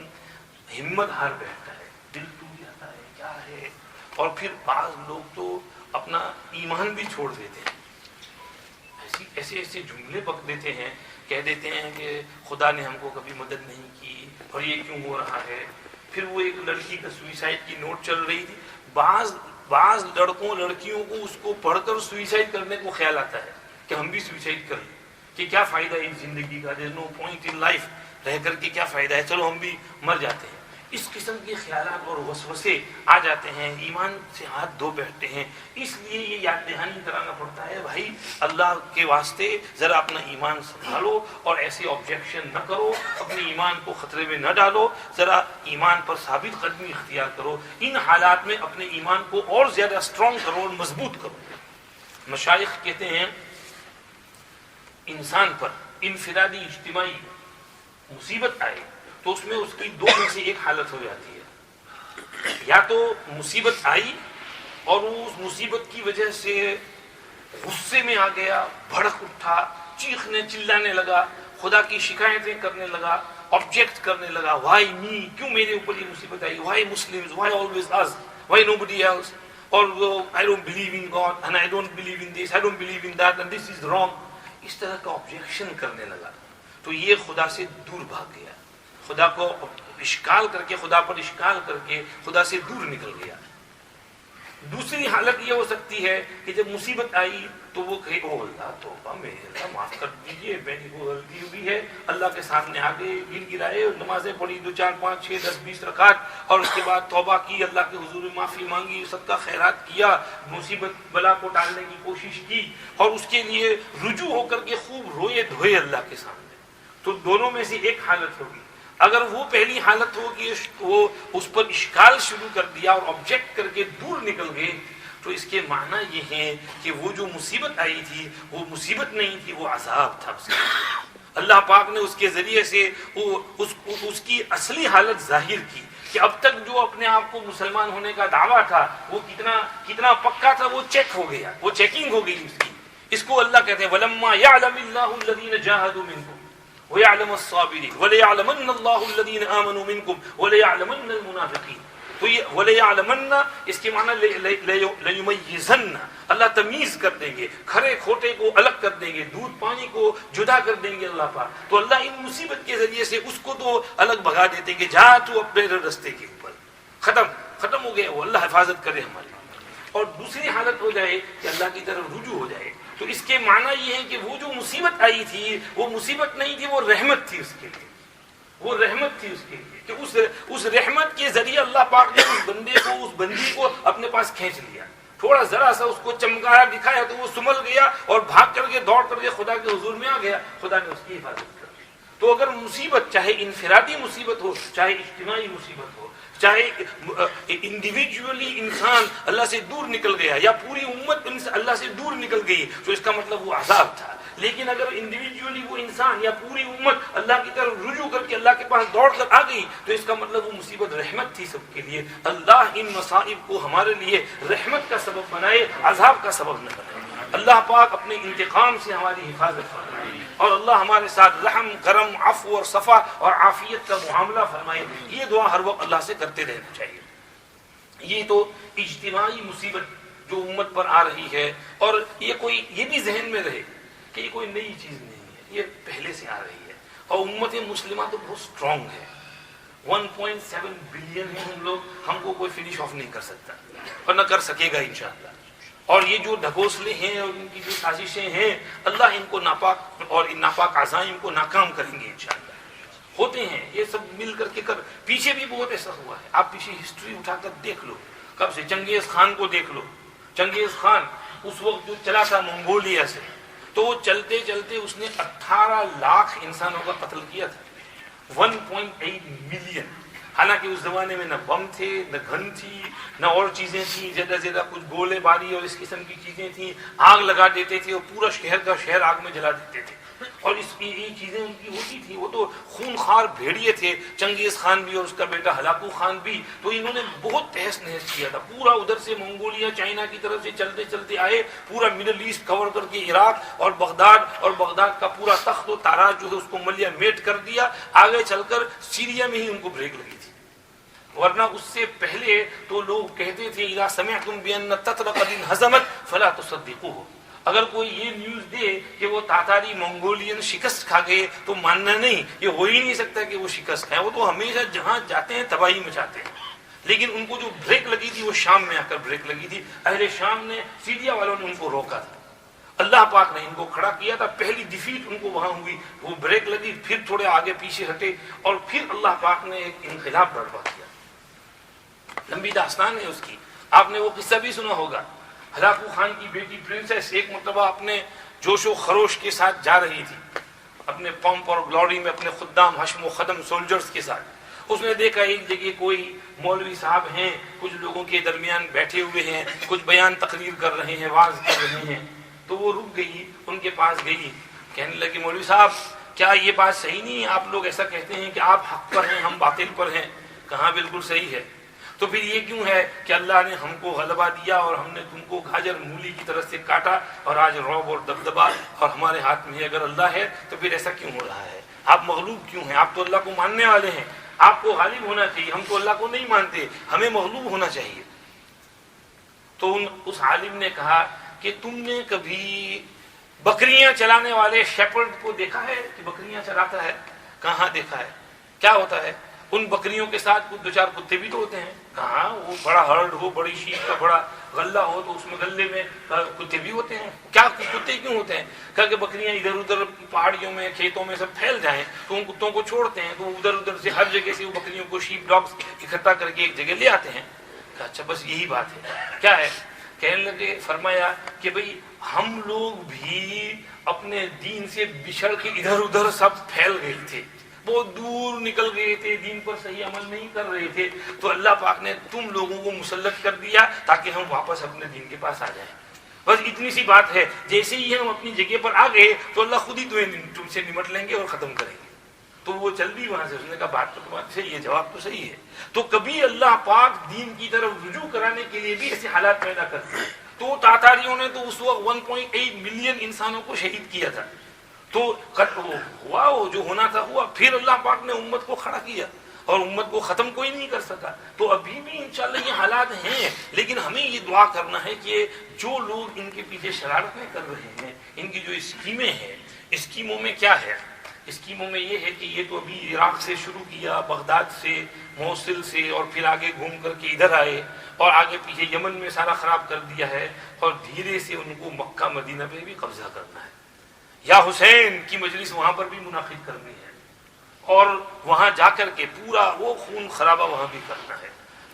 ہمت ہار بیٹھتا ہے, دل ٹوٹ جاتا ہے, کیا ہے, اور پھر بعض لوگ تو اپنا ایمان بھی چھوڑ دیتے ہیں. ایسے جملے بک دیتے ہیں, کہہ دیتے ہیں کہ خدا نے ہم کو کبھی مدد نہیں کی اور یہ کیوں ہو رہا ہے. پھر وہ ایک لڑکی کا سوئسائڈ کی نوٹ چل رہی تھی. بعض لڑکیوں کو اس کو پڑھ کر سوئسائڈ کرنے کو خیال آتا ہے کہ ہم بھی سوئسائڈ کریں, کہ کیا فائدہ ہے اس زندگی کا, there is no point in life, رہ کر کے کیا فائدہ ہے, چلو ہم بھی مر جاتے ہیں. اس قسم کے خیالات اور وسوسے آ جاتے ہیں, ایمان سے ہاتھ دھو بیٹھتے ہیں. اس لیے یہ یاد دہانی کرانا پڑتا ہے, بھائی اللہ کے واسطے ذرا اپنا ایمان سنبھالو اور ایسے آبجیکشن نہ کرو, اپنے ایمان کو خطرے میں نہ ڈالو, ذرا ایمان پر ثابت قدمی اختیار کرو. ان حالات میں اپنے ایمان کو اور زیادہ اسٹرانگ کرو اور مضبوط کرو. مشائخ کہتے ہیں انسان پر انفرادی اجتماعی مصیبت آئے تو اس میں اس کی دو میں سے ایک حالت ہو جاتی ہے. یا تو مصیبت آئی اور اس مصیبت کی وجہ سے غصے میں آ گیا, بھڑک اٹھا, چیخنے چلانے لگا, خدا کی شکایتیں کرنے لگا, آبجیکٹ کرنے لگا, وائی می, کیوں میرے اوپر یہ مصیبت آئی, why Muslims, why always us, why nobody else, اور I don't believe in God and I don't believe in this, I don't believe in that and this is wrong. اس طرح کا آبجیکشن کرنے لگا تو یہ خدا سے دور بھاگ گیا, خدا کو اشکال کر کے, خدا پر اشکال کر کے خدا سے دور نکل گیا. دوسری حالت یہ ہو سکتی ہے کہ جب مصیبت آئی تو وہ کہے او اللہ توبہ میرے اللہ معاف کر دیجیے، میری وہ غلطی ہوئی ہے، اللہ کے سامنے آگے گر گرائے، نمازیں پڑھی 2 4 5 6 10 20 رکعت، اور اس کے بعد توبہ کی، اللہ کے حضور میں معافی مانگی، صدقہ خیرات کیا، مصیبت بلا کو ٹالنے کی کوشش کی، اور اس کے لیے رجوع ہو کر کے خوب روئے دھوئے اللہ کے سامنے، تو دونوں میں سے ایک حالت ہوگی۔ اگر وہ پہلی حالت ہوگی وہ اس پر اشکال شروع کر دیا اور آبجیکٹ کر کے دور نکل گئے، تو اس کے معنی یہ ہے کہ وہ جو مصیبت آئی تھی وہ مصیبت نہیں تھی، وہ عذاب تھا اس کا۔ اللہ پاک نے اس کے ذریعے سے اس کی اصلی حالت ظاہر کی کہ اب تک جو اپنے آپ کو مسلمان ہونے کا دعویٰ تھا وہ کتنا پکا تھا، وہ چیک ہو گیا، وہ چیکنگ ہو گئی اس کی۔ اس کو اللہ کہتے ہیں وَلَمَّا يَعْلَمِ اللَّهُ الَّذِينَ جَاهَدُوا مِنْكُمْ وَيَعْلَمَ الصَّابِرِينَ وَلَيَعْلَمَنَّ اللَّهُ الَّذِينَ آمَنُوا مِنْكُمْ وَلَيَعْلَمَنَّ الْمُنَافِقِينَ۔ تو یہ وَلَيَعْلَمَنَّ اس کے معنی لَيُمَيِّزَنَّ، اللہ تمیز کر دیں گے، کھرے کھوٹے کو الگ کر دیں گے، دودھ پانی کو جدا کر دیں گے اللہ پاک۔ تو اللہ ان مصیبت کے ذریعے سے اس کو تو الگ بھگا دیتے ہیں کہ جا تو اپنے رستے کے اوپر، ختم ہو گیا وہ، اللہ حفاظت کرے ہماری۔ اور دوسری حالت ہو جائے کہ اللہ کی طرف رجوع ہو جائے، تو اس کے معنی یہ ہے کہ وہ جو مصیبت آئی تھی وہ مصیبت نہیں تھی، وہ رحمت تھی اس کے لیے، وہ رحمت تھی اس کے لیے، کہ اس رحمت کے ذریعے اللہ پاک نے اس بندے کو، اس بندی کو اپنے پاس کھینچ لیا، تھوڑا ذرا سا اس کو چمکایا دکھایا تو وہ سنبھل گیا اور بھاگ کر کے دوڑ کر کے خدا کے حضور میں آ گیا، خدا نے اس کی حفاظت کر دی۔ تو اگر مصیبت چاہے انفرادی مصیبت ہو، چاہے اجتماعی مصیبت ہو، چاہے انڈیویجولی انسان اللہ سے دور نکل گیا یا پوری امت اللہ سے دور نکل گئی، تو اس کا مطلب وہ عذاب تھا۔ لیکن اگر انڈیویجولی وہ انسان یا پوری امت اللہ کی طرف رجوع کر کے اللہ کے پاس دوڑ کر آ گئی، تو اس کا مطلب وہ مصیبت رحمت تھی سب کے لیے۔ اللہ ان مصائب کو ہمارے لیے رحمت کا سبب بنائے، عذاب کا سبب نہ بنائے۔ اللہ پاک اپنے انتقام سے ہماری حفاظت فرمائے، اور اللہ ہمارے ساتھ رحم، کرم، عفو اور صفا اور عافیت کا معاملہ فرمائے۔ یہ دعا ہر وقت اللہ سے کرتے رہنا چاہیے۔ یہ تو اجتماعی مصیبت جو امت پر آ رہی ہے، اور یہ بھی ذہن میں رہے کہ یہ کوئی نئی چیز نہیں ہے، یہ پہلے سے آ رہی ہے، اور امت مسلمہ تو بہت سٹرونگ ہے، 1.7 بلین ہیں ہم لوگ، ہم کو کوئی فنش آف نہیں کر سکتا اور نہ کر سکے گا انشاءاللہ۔ اور یہ جو ڈھکوسلے ہیں اور ان کی جو سازشیں ہیں، اللہ ان کو ناپاک اور ان ناپاک عزائم کو ناکام کریں گے انشاءاللہ۔ ہوتے ہیں یہ سب مل کر کے پیچھے بھی بہت ایسا ہوا ہے، آپ پیچھے ہسٹری اٹھا کر دیکھ لو، کب سے چنگیز خان کو دیکھ لو۔ چنگیز خان اس وقت جو چلا تھا منگولیا سے، تو وہ چلتے چلتے اس نے 18 لاکھ انسانوں کا قتل کیا تھا، 1.8 ملین۔ حالانکہ اس زمانے میں نہ بم تھے، نہ گن تھی، نہ اور چیزیں تھیں، زیادہ کچھ گولے باری اور اس قسم کی چیزیں تھیں، آگ لگا دیتے تھے اور پورا شہر کا شہر آگ میں جلا دیتے تھے، اور یہ چیزیں ان کی ہوتی تھی۔ وہ تو خونخوار بھیڑیے تھے، چنگیز خان بھی اور اس کا بیٹا ہلاکو خان بھی، تو انہوں نے بہت تہس نہس کیا تھا، پورا ادھر سے منگولیا چائنا کی طرف سے چلتے چلتے آئے، پورا مڈل ایسٹ کور کر کے عراق اور بغداد کا پورا تخت و تاراج جو ہے اس کو ملیا میٹ کر دیا۔ آگے چل کر سیریا میں ہی ان کو بریک لگی تھی، ورنہ اس سے پہلے تو لوگ کہتے تھے اذا سمعتم بان تتر قد انہزمت فلا تصدقوه، اگر کوئی یہ نیوز دے کہ وہ تاتاری منگولین شکست کھا گئے تو ماننا نہیں، یہ ہو ہی نہیں سکتا کہ وہ شکست کھائیں، وہ تو ہمیشہ جہاں جاتے ہیں تباہی مچاتے ہیں۔ لیکن ان کو جو بریک لگی تھی وہ شام میں آ کر بریک لگی تھی، اہل شام نے، سیریا والوں نے ان کو روکا تھا، اللہ پاک نے ان کو کھڑا کیا تھا، پہلی ڈیفیٹ ان کو وہاں ہوئی، وہ بریک لگی، پھر تھوڑے آگے پیچھے ہٹے، اور پھر اللہ پاک نے ایک انقلاب برپا کیا۔ لمبی داستان ہے اس کی، آپ نے وہ قصہ بھی سنا ہوگا۔ ہلاکو خان کی بیٹی پرنسس ایک مرتبہ اپنے جوش و خروش کے ساتھ جا رہی تھی، اپنے پمپ اور گلوری میں اپنے خدام حشم و خدم سولجرز کے ساتھ۔ اس نے دیکھا ایک جگہ کوئی مولوی صاحب ہیں، کچھ لوگوں کے درمیان بیٹھے ہوئے ہیں، کچھ بیان تقریر کر رہے ہیں، واعظ کر رہے ہیں، تو وہ رک گئی، ان کے پاس گئی، کہنے لگی مولوی صاحب کیا یہ بات صحیح نہیں ہے؟ آپ لوگ ایسا کہتے ہیں کہ آپ حق پر ہیں، ہم باطل پر ہیں۔ کہاں بالکل صحیح ہے۔ تو پھر یہ کیوں ہے کہ اللہ نے ہم کو غلبہ دیا اور ہم نے تم کو گاجر مولی کی طرف سے کاٹا، اور آج رعب اور دبدبا اور ہمارے ہاتھ میں اگر اللہ ہے تو پھر ایسا کیوں ہو رہا ہے؟ آپ مغلوب کیوں ہیں؟ آپ تو اللہ کو ماننے والے ہیں، آپ کو غالب ہونا چاہیے، ہم تو اللہ کو نہیں مانتے، ہمیں مغلوب ہونا چاہیے۔ تو اس عالم نے کہا کہ تم نے کبھی بکریاں چلانے والے شیپرڈ کو دیکھا ہے کہ بکریاں چلاتا ہے؟ کہاں دیکھا ہے؟ کیا ہوتا ہے؟ ان بکریوں کے ساتھ کچھ دو چار کتے بھی تو ہوتے ہیں. کہاں وہ بڑا ہرڈ ہو, بڑی شیپ کا بڑا غلہ ہو تو اس میں غلے میں کتے بھی ہوتے ہیں. کیا کتے کیوں ہوتے ہیں؟ کہا کہ بکریاں ادھر ادھر پہاڑیوں میں کھیتوں میں سب پھیل جائیں تو ان کتوں کو چھوڑتے ہیں, تو ادھر ادھر سے ہر جگہ سے وہ بکریوں کو شیپ ڈاگس اکٹھا کر کے ایک جگہ لے آتے ہیں. کہا اچھا بس یہی بات ہے. کیا ہے؟ کہنے لگے, فرمایا کہ بھئی ہم لوگ بھی اپنے دین سے بچھڑ کے ادھر ادھر سب پھیل گئے تھے, بہت دور نکل گئے تھے, دین پر صحیح عمل نہیں کر رہے تھے, تو اللہ پاک نے تم لوگوں کو مسلط کر دیا تاکہ ہم واپس اپنے دین کے پاس آ جائیں. بس اتنی سی بات ہے. جیسے ہی ہم اپنی جگہ پر آ گئے تو اللہ خود ہی تم سے نمٹ لیں گے اور ختم کریں گے. تو وہ چل دی وہاں سے. اس نے کہا بات تو تمہاری صحیح ہے, جواب تو صحیح ہے. تو کبھی اللہ پاک دین کی طرف رجوع کرانے کے لیے بھی ایسے حالات پیدا کرتے ہیں. تو تاتاریوں نے تو اس وقت 1.8 ملین انسانوں کو شہید کیا تھا. تو ہوا وہ جو ہونا تھا ہوا. پھر اللہ پاک نے امت کو کھڑا کیا اور امت کو ختم کوئی نہیں کر سکا. تو ابھی بھی انشاءاللہ یہ حالات ہیں, لیکن ہمیں یہ دعا کرنا ہے کہ جو لوگ ان کے پیچھے شرارتیں کر رہے ہیں, ان کی جو اسکیمیں ہیں, اسکیموں میں کیا ہے؟ اسکیموں میں یہ ہے کہ یہ تو ابھی عراق سے شروع کیا, بغداد سے, موصل سے, اور پھر آگے گھوم کر کے ادھر آئے اور آگے پیچھے یمن میں سارا خراب کر دیا ہے, اور دھیرے سے ان کو مکہ مدینہ پہ بھی قبضہ کرنا ہے. یا حسین کی مجلس وہاں پر بھی منعقد کرنی ہے اور وہاں جا کر کے پورا وہ خون خرابہ وہاں بھی کرنا ہے.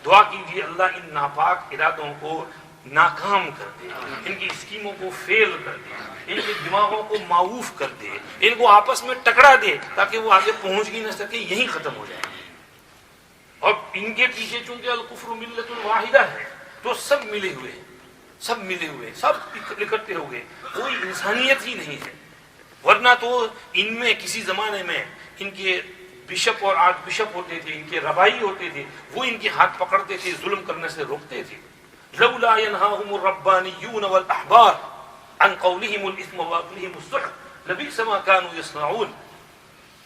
دعا کیجیے اللہ ان ناپاک ارادوں کو ناکام کر دے, ان کی اسکیموں کو فیل کر دے, ان کے دماغوں کو معوف کر دے, ان کو آپس میں ٹکرا دے تاکہ وہ آگے پہنچ ہی نہ سکے, یہیں ختم ہو جائے. اور ان کے پیچھے چونکہ الکفر ملت الواحدہ ہے تو سب ملے ہوئے ہیں, سب ملے ہوئے, سب اکٹھے ہو گئے, کوئی انسانیت ہی نہیں ہے. ورنہ تو ان میں کسی زمانے میں ان کے بشپ اور آرچ بشپ ہوتے تھے, ان کے ربائی ہوتے تھے, وہ ان کے ہاتھ پکڑتے تھے, ظلم کرنے سے روکتے تھے. لولا ينهاهم الربانيون والاحبار عن قولهم الاثم واكلهم السحت لبئس ما كانوا يصنعون.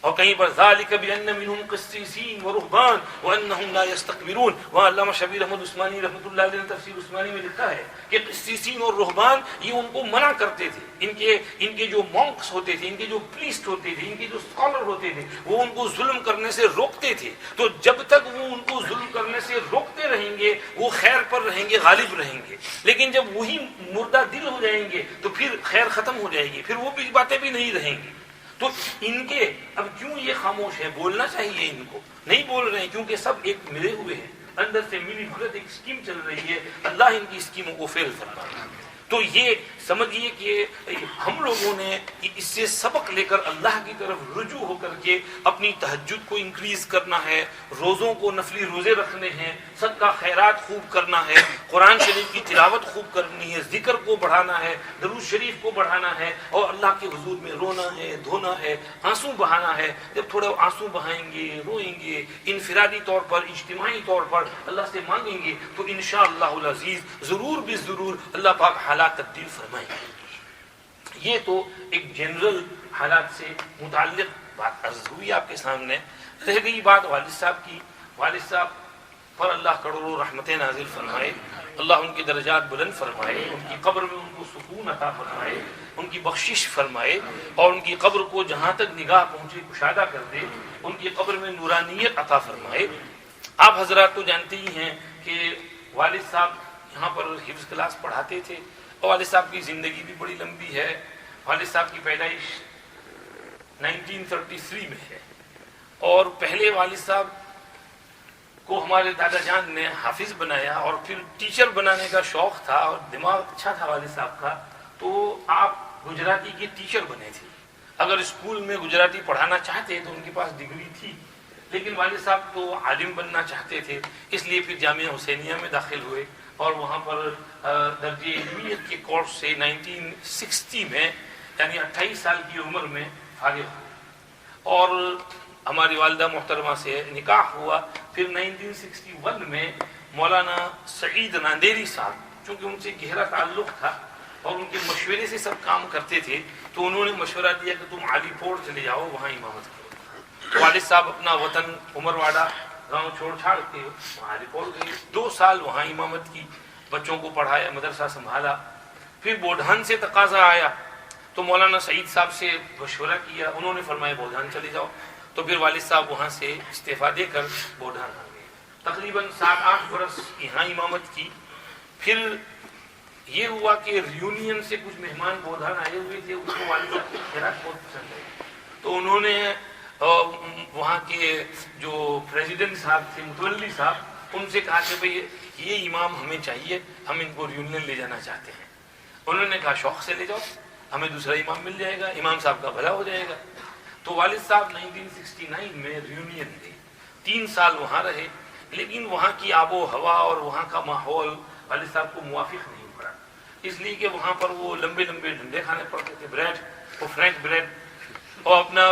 اور کہیں پر ذالک بان منهم قسیسین ورهبان وانهم لا يستكبرون. وہاں علامہ شبیر احمد عثمانی رحمۃ اللہ علیہ نے تفسیر عثمانی میں لکھا ہے کہ قسیسین اور رہبان یہ ان کو منع کرتے تھے. ان کے جو مونکس ہوتے تھے, ان کے جو پریسٹ ہوتے تھے, ان کے جو اسکالر ہوتے تھے, وہ ان کو ظلم کرنے سے روکتے تھے. تو جب تک وہ ان کو ظلم کرنے سے روکتے رہیں گے وہ خیر پر رہیں گے, غالب رہیں گے. لیکن جب وہی مردہ دل ہو جائیں گے تو پھر خیر ختم ہو جائے گی, پھر وہ بھی باتیں بھی نہیں رہیں گی. تو ان کے اب کیوں یہ خاموش ہے؟ بولنا چاہیے ان کو, نہیں بول رہے ہیں کیونکہ سب ایک ملے ہوئے ہیں, اندر سے ملی بھگت ایک اسکیم چل رہی ہے. اللہ ان کی اسکیموں کو فیل کرتا ہے. تو یہ سمجھیے کہ ہم لوگوں نے اس سے سبق لے کر اللہ کی طرف رجوع ہو کر کے اپنی تہجد کو انکریز کرنا ہے, روزوں کو نفلی روزے رکھنے ہیں, صدقہ خیرات خوب کرنا ہے, قرآن شریف کی تلاوت خوب کرنی ہے, ذکر کو بڑھانا ہے, درود شریف کو بڑھانا ہے, اور اللہ کے حضور میں رونا ہے, دھونا ہے, آنسو بہانا ہے. جب تھوڑے آنسو بہائیں گے, روئیں گے, انفرادی طور پر, اجتماعی طور پر اللہ سے مانگیں گے تو انشاءاللہ العزیز ضرور بھی ضرور اللہ پاک حالات تبدیل فرمائیں گے. یہ تو ایک جنرل حالات سے متعلق بات عرض ہوئی آپ کے سامنے. رہ گئی بات والد صاحب کی. والد صاحب پر اللہ کروڑوں رحمتیں نازل فرمائے, اللہ ان کی درجات بلند فرمائے, ان کی قبر میں ان کو سکون عطا فرمائے, ان کی بخشش فرمائے, اور ان کی قبر کو جہاں تک نگاہ پہنچے کشادہ کر دے, ان کی قبر میں نورانیت عطا فرمائے. آپ حضرات تو جانتے ہی ہیں کہ والد صاحب یہاں پر حفظ کلاس پڑھاتے تھے, اور والد صاحب کی زندگی بھی بڑی لمبی ہے. والد صاحب کی پیدائش 1933 میں ہے, اور پہلے والد صاحب کو ہمارے دادا جان نے حافظ بنایا, اور پھر ٹیچر بنانے کا شوق تھا اور دماغ اچھا تھا والد صاحب کا, تو آپ گجراتی کے ٹیچر بنے تھے. اگر اسکول میں گجراتی پڑھانا چاہتے تو ان کے پاس ڈگری تھی, لیکن والد صاحب تو عالم بننا چاہتے تھے, اس لیے پھر جامعہ حسینیہ میں داخل ہوئے, اور وہاں پر درجہ علمیت کے کورس سے 1960 میں یعنی 28 سال کی عمر میں فارغ ہوئے, اور ہماری والدہ محترمہ سے نکاح ہوا. پھر 1961 میں مولانا سعید ناندیری صاحب, چونکہ ان سے گہرا تعلق تھا اور ان کے مشورے سے سب کام کرتے تھے, تو انہوں نے مشورہ دیا کہ تم علی پور چلے جاؤ, وہاں امامت کرو. والد صاحب اپنا وطن عمرواڑہ گاؤں چھوڑ چھاڑ کے وہاں علی پور گئے. 2 سال وہاں امامت کی, بچوں کو پڑھایا, مدرسہ سنبھالا. پھر بودھان سے تقاضا آیا تو مولانا سعید صاحب سے مشورہ کیا, انہوں نے فرمایا بودھان چلے جاؤ. تو پھر والد صاحب وہاں سے استعفیٰ دے کر بودھان آ گئے. تقریباً 7-8 برس یہاں امامت کی. پھر یہ ہوا کہ ریونین سے کچھ مہمان بودھان آئے ہوئے تھے, اس کو والد صاحب کی خیرات بہت پسند ہے, تو انہوں نے وہاں کے جو پریزیڈنٹ صاحب تھے, متولی صاحب, ان سے کہا کہ بھئی یہ امام ہمیں چاہیے, ہم ان کو ریونین لے جانا چاہتے ہیں. انہوں نے کہا شوق سے لے جاؤ, ہمیں دوسرا امام مل جائے گا, امام صاحب کا بھلا ہو جائے گا. تو والد صاحب 1969 میں ریونین گئے, 3 سال وہاں رہے, لیکن وہاں کی آب و ہوا اور وہاں کا ماحول والد صاحب کو موافق نہیں پڑا, اس لیے کہ وہاں پر وہ لمبے لمبے ڈنڈے کھانے پڑتے تھے, بریڈ, وہ فرینچ بریڈ, اور اپنا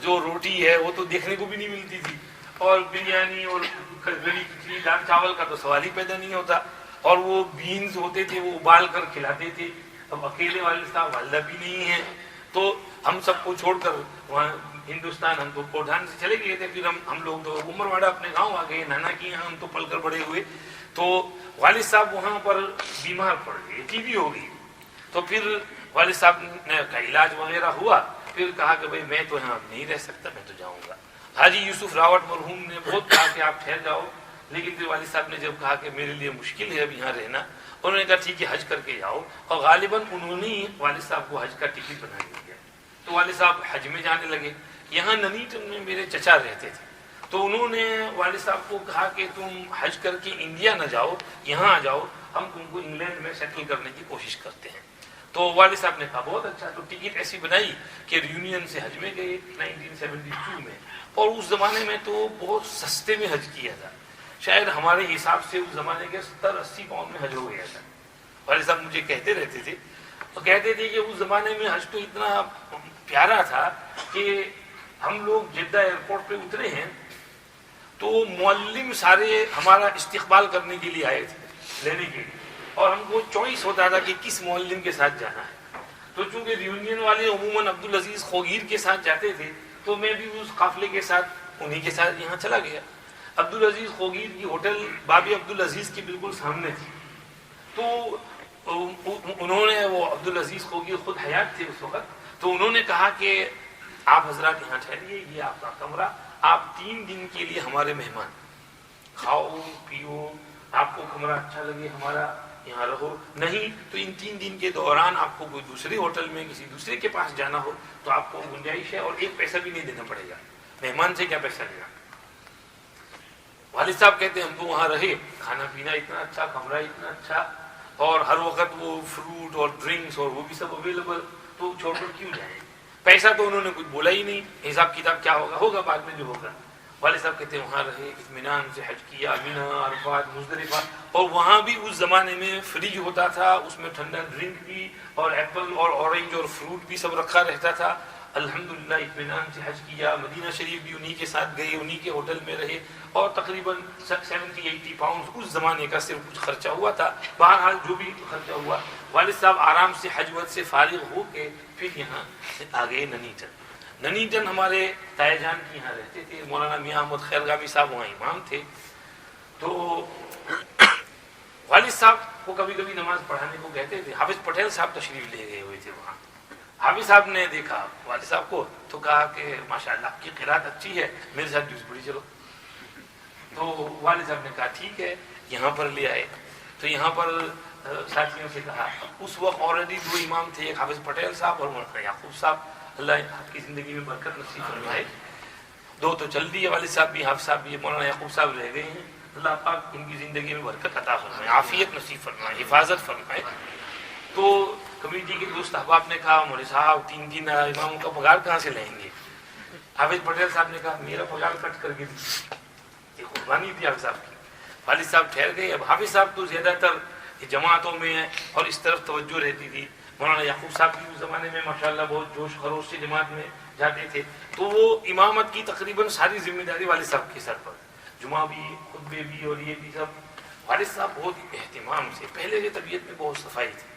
جو روٹی ہے وہ تو دیکھنے کو بھی نہیں ملتی تھی, اور بریانی اور گلی کھچڑی دال چاول کا تو سوال ہی پیدا نہیں ہوتا, اور وہ بینز ہوتے تھے وہ ابال کر کھلاتے تھے. اب اکیلے والد صاحب والدہ بھی نہیں ہیں, تو ہم سب کو چھوڑ کر وہاں ہندوستان, ہم تو بودھان سے چلے گئے تھے. پھر ہم لوگ تو عمر اپنے گاؤں آ گئے, نانا کی یہاں ہم تو پل کر بڑے ہوئے. تو والد صاحب وہاں پر بیمار پڑ گئے, ٹی بی ہو گئی. تو پھر والد صاحب نے کا علاج وغیرہ ہوا, پھر کہا کہ بھئی میں تو یہاں نہیں رہ سکتا, میں تو جاؤں گا. حاجی یوسف راوٹ مرحوم نے بہت کہا کہ آپ ٹھہر جاؤ, لیکن پھر والد صاحب نے جب کہا کہ میرے لیے مشکل ہے اب یہاں رہنا, انہوں نے کہا ٹھیک ہے حج کر کے جاؤ, اور غالباً انہوں نے والد صاحب کو حج کا ٹکٹ بنا دیا. تو والد صاحب حج میں جانے لگے. یہاں ننیٹن میں میرے چچا رہتے تھے, تو انہوں نے والد صاحب کو کہا کہ تم حج کر کے انڈیا نہ جاؤ, یہاں آ جاؤ, ہم تم کو انگلینڈ میں سیٹل کرنے کی کوشش کرتے ہیں. تو والد صاحب نے کہا بہت اچھا. تو ٹکٹ ایسی بنائی کہ ریونین سے حج میں گئے 1972 میں, اور اس زمانے میں تو بہت سستے میں حج کیا تھا, شاید ہمارے حساب سے اس زمانے کے 70-80 پاؤنڈ میں حج ہو گیا تھا. والد صاحب مجھے کہتے رہتے تھے, تو کہتے تھے کہ اس زمانے میں حج تو اتنا پیارا تھا کہ ہم لوگ جدہ ایئرپورٹ پہ اترے ہیں تو معلم سارے ہمارا استقبال کرنے کے لیے آئے تھے, لینے کے لیے, اور ہم کو چوائس ہوتا تھا کہ کس معلم کے ساتھ جانا ہے. تو چونکہ ریونین والے عموماً عبدالعزیز خوگیر کے ساتھ جاتے تھے, تو میں بھی اس قافلے کے ساتھ انہی کے ساتھ یہاں چلا گیا. عبدالعزیز خوگیر کی ہوٹل باب عبدالعزیز کے بالکل سامنے تھی. تو انہوں نے, وہ عبدالعزیز خوگیر خود حیات تھے اس وقت, تو انہوں نے کہا کہ آپ حضرات یہاں ٹھہریے, یہ آپ کا کمرہ, آپ 3 دن کے لیے ہمارے مہمان, کھاؤ پیو, آپ کو کمرہ اچھا لگے ہمارا, یہاں رہو. نہیں تو ان 3 دن کے دوران آپ کو کوئی دوسرے ہوٹل میں کسی دوسرے کے پاس جانا ہو تو آپ کو گنجائش ہے, اور 1 پیسہ بھی نہیں دینا پڑے گا. مہمان سے کیا پیسہ لینا. والد صاحب کہتے ہیں ہم تو وہاں رہے, کھانا پینا اتنا اچھا, کمرہ اتنا اچھا, اور ہر وقت وہ فروٹ اور ڈرنکس اور وہ بھی سب اویلیبل, تو چھوڑ کر کیوں جائیں. پیسہ تو انہوں نے کچھ بولا ہی نہیں, حساب کتاب کیا ہوگا ہوگا بعد میں جو ہوگا. والد صاحب کہتے ہیں وہاں رہے, اطمینان سے حج کیا, مینا, عرفات, مزدلفہ, اور وہاں بھی اس زمانے میں فریج ہوتا تھا, اس میں ٹھنڈا ڈرنک بھی اور ایپل اور اورنج اور فروٹ بھی سب رکھا رہتا تھا. الحمدللہ اطمینان سے حج کیا. مدینہ شریف بھی انہی کے ساتھ گئے, انہی کے ہوٹل میں رہے, اور تقریباً 70-80 پاؤنڈ اس زمانے کا صرف کچھ خرچہ ہوا تھا. بہرحال جو بھی خرچہ ہوا, والد صاحب آرام سے حج وج سے فارغ ہو کے پھر یہاں آ گئے ننیٹن. ننیٹن ہمارے تائے جان کی یہاں رہتے تھے, مولانا میاں احمد خیرگامی صاحب وہاں امام تھے. تو والد صاحب کو کبھی کبھی نماز پڑھانے کو کہتے تھے. حافظ پٹیل صاحب تشریف لے گئے ہوئے تھے وہاں. حافظ صاحب نے دیکھا والد صاحب کو تو کہا کہ ماشاءاللہ آپ کی قرات اچھی ہے, میرے ساتھ جوس پڑی چلو. تو والد صاحب نے کہا ٹھیک ہے, یہاں پر لے آئے. تو یہاں پر ساتھیوں سے کہا, اس وقت آلریڈی 2 امام تھے, ایک حافظ پٹیل صاحب اور مولانا یعقوب صاحب, اللہ آپ کی زندگی میں برکت نصیب فرمائے. 2 تو چل دیے, والد صاحب بھی, حافظ صاحب بھی, مولانا یعقوب صاحب رہ گئے ہیں. اللہ پاک ان کی زندگی میں برکت عطا فرمائے, عافیت نصیب فرمائے, حفاظت فرمائے. تو کمیٹی کے دوست احباب نے کہا مولوی صاحب 3 اماموں کا پگار کہاں سے لیں گے. حافظ پٹیل صاحب نے کہا میرا پگار کٹ کر کے دی, یہ قربانی تھی حافظ صاحب کی. والد صاحب ٹھہر گئے. اب حافظ صاحب تو زیادہ تر جماعتوں میں اور اس طرف توجہ رہتی تھی. مولانا یعقوب صاحب بھی اس زمانے میں ماشاءاللہ بہت جوش خروش سے جماعت میں جاتے تھے. تو وہ امامت کی تقریباً ساری ذمہ داری والد صاحب کے سر پر, جمعہ بھی, خطبے بھی, اور یہ بھی سب. والد صاحب بہت اہتمام سے, پہلے سے طبیعت میں بہت صفائی تھی.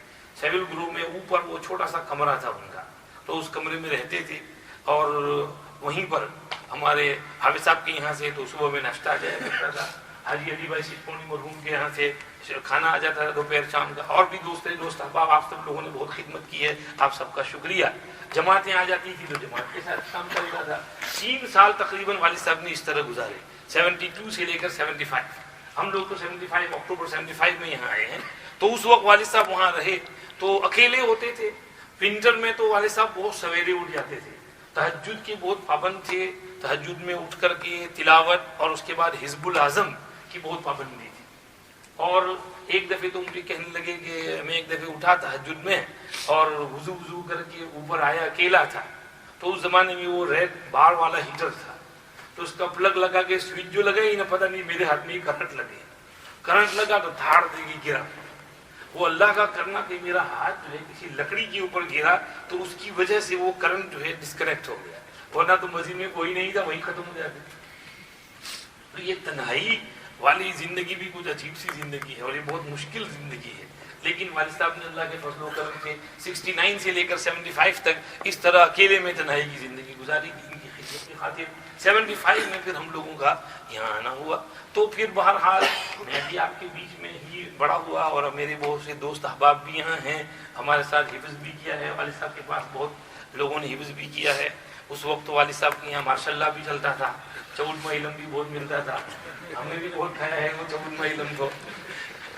سیول گروہ میں اوپر وہ چھوٹا سا کمرہ تھا ان کا, تو اس کمرے میں رہتے تھے. اور وہیں پر ہمارے حافظ صاحب کے یہاں سے تو صبح میں ناشتہ آ جایا کرتا تھا, حاجی علی بھائی سپونی مرحوم کے یہاں سے کھانا آ جاتا تھا دوپہر شام کا، اور بھی دوست احباب آپ سب لوگوں نے بہت خدمت کی ہے، آپ سب کا شکریہ۔ جماعتیں آ جاتی تھی تو جماعت کے ساتھ کام چلتا تھا۔ 3 سال تقریباً والد صاحب نے اس طرح گزارے، 72 سے لے کر 75۔ ہم لوگ تو 75 اکتوبر 75 میں یہاں آئے ہیں، تو اس وقت والد صاحب وہاں رہے تو اکیلے ہوتے تھے۔ ونٹر میں تو والد صاحب بہت سویرے اٹھ جاتے تھے، تہجد کے بہت پابند تھے، تہجد میں اٹھ کر کے تلاوت اور اس کے بعد حزب الاعظم کی بہت پابندی تھی۔ اور ایک دفعہ تو مجھے کہنے لگے کہ میں ایک دفعہ اٹھا تہجد میں اور وضو کر کے اوپر آیا، اکیلا تھا، تو اس زمانے میں وہ ریڈ بار والا ہیٹر تھا، تو اس کا پلگ لگا کے سوئچ جو لگا ہی نہ پتہ نہیں میرے ہاتھ میں کرنٹ لگے، کرنٹ لگا تو دھاڑ دے گی گرا۔ وہ اللہ کا کرنا کہ میرا ہاتھ جو ہے کسی لکڑی کے اوپر گرا تو اس کی وجہ سے وہ کرنٹ جو ہے ڈسکنیکٹ ہو گیا، ورنہ تو مسجد میں کوئی نہیں تھا، وہیں ختم ہو جاتی۔ تو یہ تنہائی والی زندگی بھی کچھ عجیب سی زندگی ہے اور یہ بہت مشکل زندگی ہے، لیکن والد صاحب نے اللہ کے فضل و کرم سے 69 سے لے کر 75 تک اس طرح اکیلے میں تنہائی کی زندگی گزاری ان کی خدمت کی خاطر۔ 75 میں پھر ہم لوگوں کا یہاں آنا ہوا، تو پھر بہرحال میں بھی آپ کے بیچ میں ہی بڑا ہوا اور میرے بہت سے دوست احباب بھی یہاں ہیں، ہمارے ساتھ حفظ بھی کیا ہے، والد صاحب کے پاس بہت لوگوں نے حفظ بھی کیا ہے۔ اس وقت تو والد صاحب کے یہاں ماشاء اللہ بھی چلتا تھا، چود علم بھی بہت ملتا تھا، ہم نے بھی بہت کھایا ہے وہ چود علم کو۔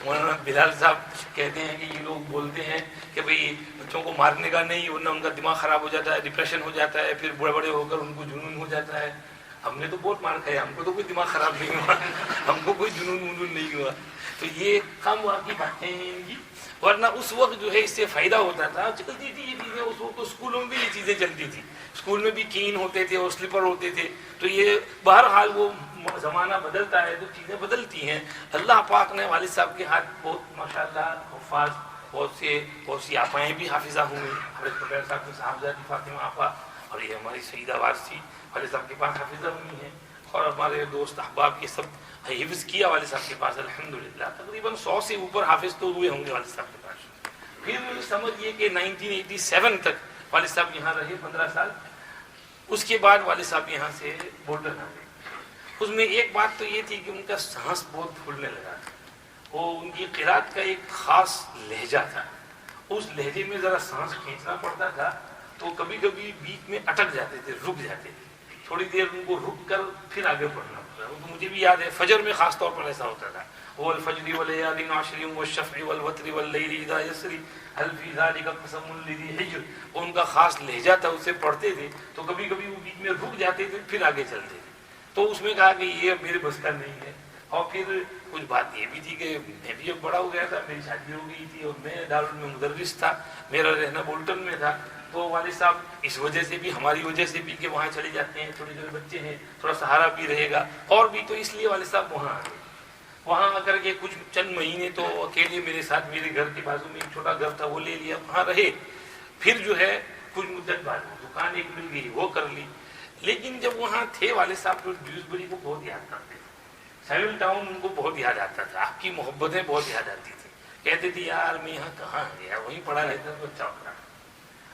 مولانا بلال صاحب کہتے ہیں کہ یہ لوگ بولتے ہیں کہ بھئی بچوں کو مارنے کا نہیں، ورنہ ان کا دماغ خراب ہو جاتا ہے، ڈپریشن ہو جاتا ہے، پھر بڑے بڑے ہو کر ان کو جنون ہو جاتا ہے۔ ہم نے تو بہت مار کھایا، ہم کو تو کوئی دماغ خراب نہیں ہوا، ہم کو کوئی جنون نہیں ہوا۔ تو یہ کم واقعی باتیں ہیں ان کی، ورنہ اس وقت جو ہے اس سے فائدہ ہوتا تھا، چلتی تھی یہ چیزیں۔ اس وقت تو اسکولوں میں بھی یہ چیزیں چلتی تھی، اسکول میں بھی کین ہوتے تھے اور سلیپر ہوتے تھے۔ تو یہ بہرحال وہ زمانہ بدلتا ہے تو چیزیں بدلتی ہیں۔ اللہ پاک نے والد صاحب کے ہاتھ بہت ماشاءاللہ حفاظ، بہت سی آپائیں بھی حافظہ ہوئیں، حضرت پٹیل صاحب کی صاحبزادی فاطمہ آپا، اور یہ ہماری سیدہ وارثی والد صاحب کے پاس حافظہ ہوئی ہیں، اور ہمارے دوست احباب کے سب حفظ کیا والد صاحب کے پاس الحمدللہ۔ تقریباً 100 سے اوپر حافظ تو ہوئے ہوں گے والد صاحب کے پاس۔ پھر سمجھیے کہ 1987 تک والد صاحب یہاں رہے 15 سال۔ اس کے بعد والد صاحب یہاں سے بولٹن آ گئے۔ اس میں ایک بات تو یہ تھی کہ ان کا سانس بہت پھولنے لگا تھا، وہ ان کی قرات کا ایک خاص لہجہ تھا، اس لہجے میں ذرا سانس کھینچنا پڑتا تھا تو کبھی کبھی بیچ میں اٹک جاتے تھے، رک جاتے تھے، تھوڑی دیر ان کو رک کر پھر آگے بڑھنا پڑتا۔ وہ تو مجھے بھی یاد ہے، فجر میں خاص طور پر ایسا ہوتا تھا، والفجر وليال عشر والشفع والوتر والليل اذا يسري هل في ذلك قسم لذي حجر۔ ان کا خاص لہجہ تھا، اسے پڑھتے تھے تو کبھی کبھی وہ بیچ میں رک جاتے تھے پھر آگے چلتے تھے۔ تو اس میں کہا کہ یہ میرے بس کا نہیں ہے۔ اور پھر کچھ بات یہ بھی تھی کہ میں بھی اب بڑا ہو گیا تھا، میری شادی ہو گئی تھی اور میں دارالعلوم میں مدرس تھا، میرا رہنا بولٹن میں تھا۔ تو والد صاحب اس وجہ سے بھی، ہماری وجہ سے بھی کہ وہاں چلے جاتے ہیں، چھوٹے چھوٹے بچے ہیں، تھوڑا سہارا بھی رہے گا، اور بھی تو اس لیے والد صاحب وہاں آ گئے۔ وہاں آ کر کے کچھ چند مہینے تو اکیلے میرے ساتھ، میرے گھر کے بازو میں ایک چھوٹا گھر تھا وہ لے لیا، وہاں رہے۔ پھر جو ہے کچھ مدت بعد دکان ایک مل گئی، وہ کر لی۔ لیکن جب وہاں تھے والد صاحب تو ڈیوزبری کو بہت یاد کرتے تھے، سیول ٹاؤن ان کو بہت یاد آتا تھا، آپ کی محبتیں بہت یاد آتی تھی۔ کہتے تھے یار میں یہاں کہاں گیا، وہیں پڑھا رہتا تو اچھا ہوتا۔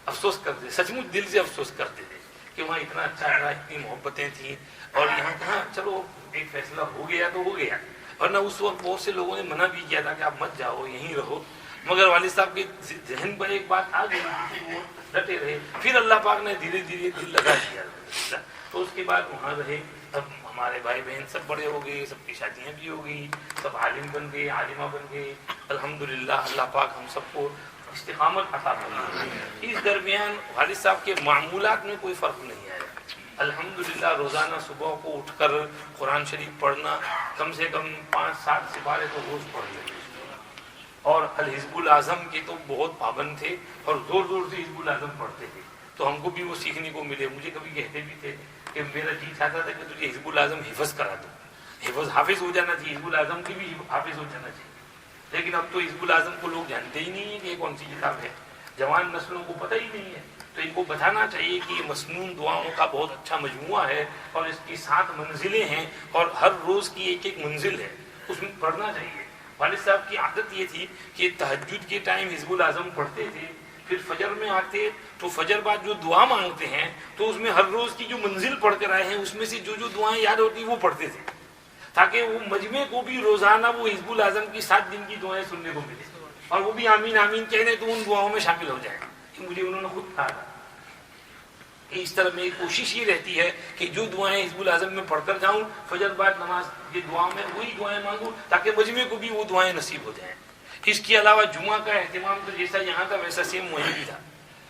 افسوس کرتے، سچ مچ دل سے افسوس کرتے تھے کہ وہاں اتنا اچھا رہا، اتنی محبتیں تھیں، اور یہاں کہاں، چلو ایک فیصلہ ہو گیا تو ہو گیا، ورنہ اس وقت بہت سے لوگوں نے منع بھی کیا تھا کہ آپ مت جاؤ، یہیں رہو۔ مگر والد صاحب کے ذہن پر ایک بات آ گئی، وہ ڈٹے رہے۔ پھر اللہ پاک نے دھیرے دھیرے دل لگا دیا، تو اس کے بعد وہاں رہے۔ اب ہمارے بھائی بہن سب بڑے ہو گئے، سب کی شادیاں بھی ہو گئی، سب عالم بن گئے، عالمہ بن گئے، الحمدللہ۔ اللہ پاک ہم سب کو استقامت عطا فرمائے۔ اس درمیان والد صاحب کے معمولات میں کوئی فرق نہیں آیا، الحمدللہ۔ روزانہ صبح کو اٹھ کر قرآن شریف پڑھنا، کم سے کم 5-7 سپارے تو روز پڑھ لیتے، اور الحزب الاعظم کے تو بہت پابند تھے اور زور زور سے حزب الاعظم پڑھتے تھے۔ تو ہم کو بھی وہ سیکھنے کو ملے۔ مجھے کبھی کہتے بھی تھے کہ میرا جی چاہتا تھا کہ تجھے حزب الاعظم حفظ کرا دو، حافظ ہو جانا چاہیے، حزب الاعظم کی بھی حافظ ہو جانا چاہیے۔ لیکن اب تو حزب الاعظم کو لوگ جانتے ہی نہیں ہیں کہ یہ کون سی کتاب ہے، جوان نسلوں کو پتہ ہی نہیں ہے۔ تو ان کو بتانا چاہیے کہ یہ مسنون دعاؤں کا بہت اچھا مجموعہ ہے، اور اس کی 7 منزلیں ہیں، اور ہر روز کی ایک ایک منزل ہے، اس میں پڑھنا چاہیے۔ والد صاحب کی عادت یہ تھی کہ تہجد کے ٹائم حزب الاعظم پڑھتے تھے، پھر فجر میں آتے تو فجر بعد جو دعا مانگتے ہیں تو اس میں ہر روز کی جو منزل پڑھ کر آئے ہیں اس میں سے جو جو دعائیں یاد ہوتی وہ پڑھتے تھے، تاکہ وہ مجمع کو بھی روزانہ وہ حزب الاعظم کی 7 دن کی دعائیں سننے کو ملے اور وہ بھی آمین آمین کہنے تو ان دعاؤں میں شامل ہو جائے. کہ مجھے انہوں نے خود کہا تھا کہ اس طرح میری کوشش یہ رہتی ہے کہ جو دعائیں حزب الاعظم میں پڑھ کر جاؤں فجر بعد نماز یہ دعاؤں میں وہی دعائیں مانگوں تاکہ مجمع کو بھی وہ دعائیں نصیب ہو جائیں. اس کے علاوہ جمعہ کا اہتمام تو جیسا یہاں تھا ویسا سیم وہیں بھی تھا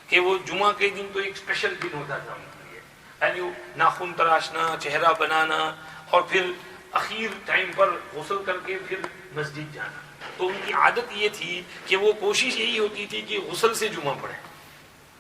کہ وہ جمعہ کے دن تو ایک اسپیشل دن ہوتا تھا ان کے لیے, یعنی ناخن تراشنا, چہرہ بنانا اور پھر اخیر ٹائم پر غسل کر کے پھر مسجد جانا. تو ان کی عادت یہ تھی کہ وہ کوشش یہی ہوتی تھی کہ غسل سے جمعہ پڑھیں.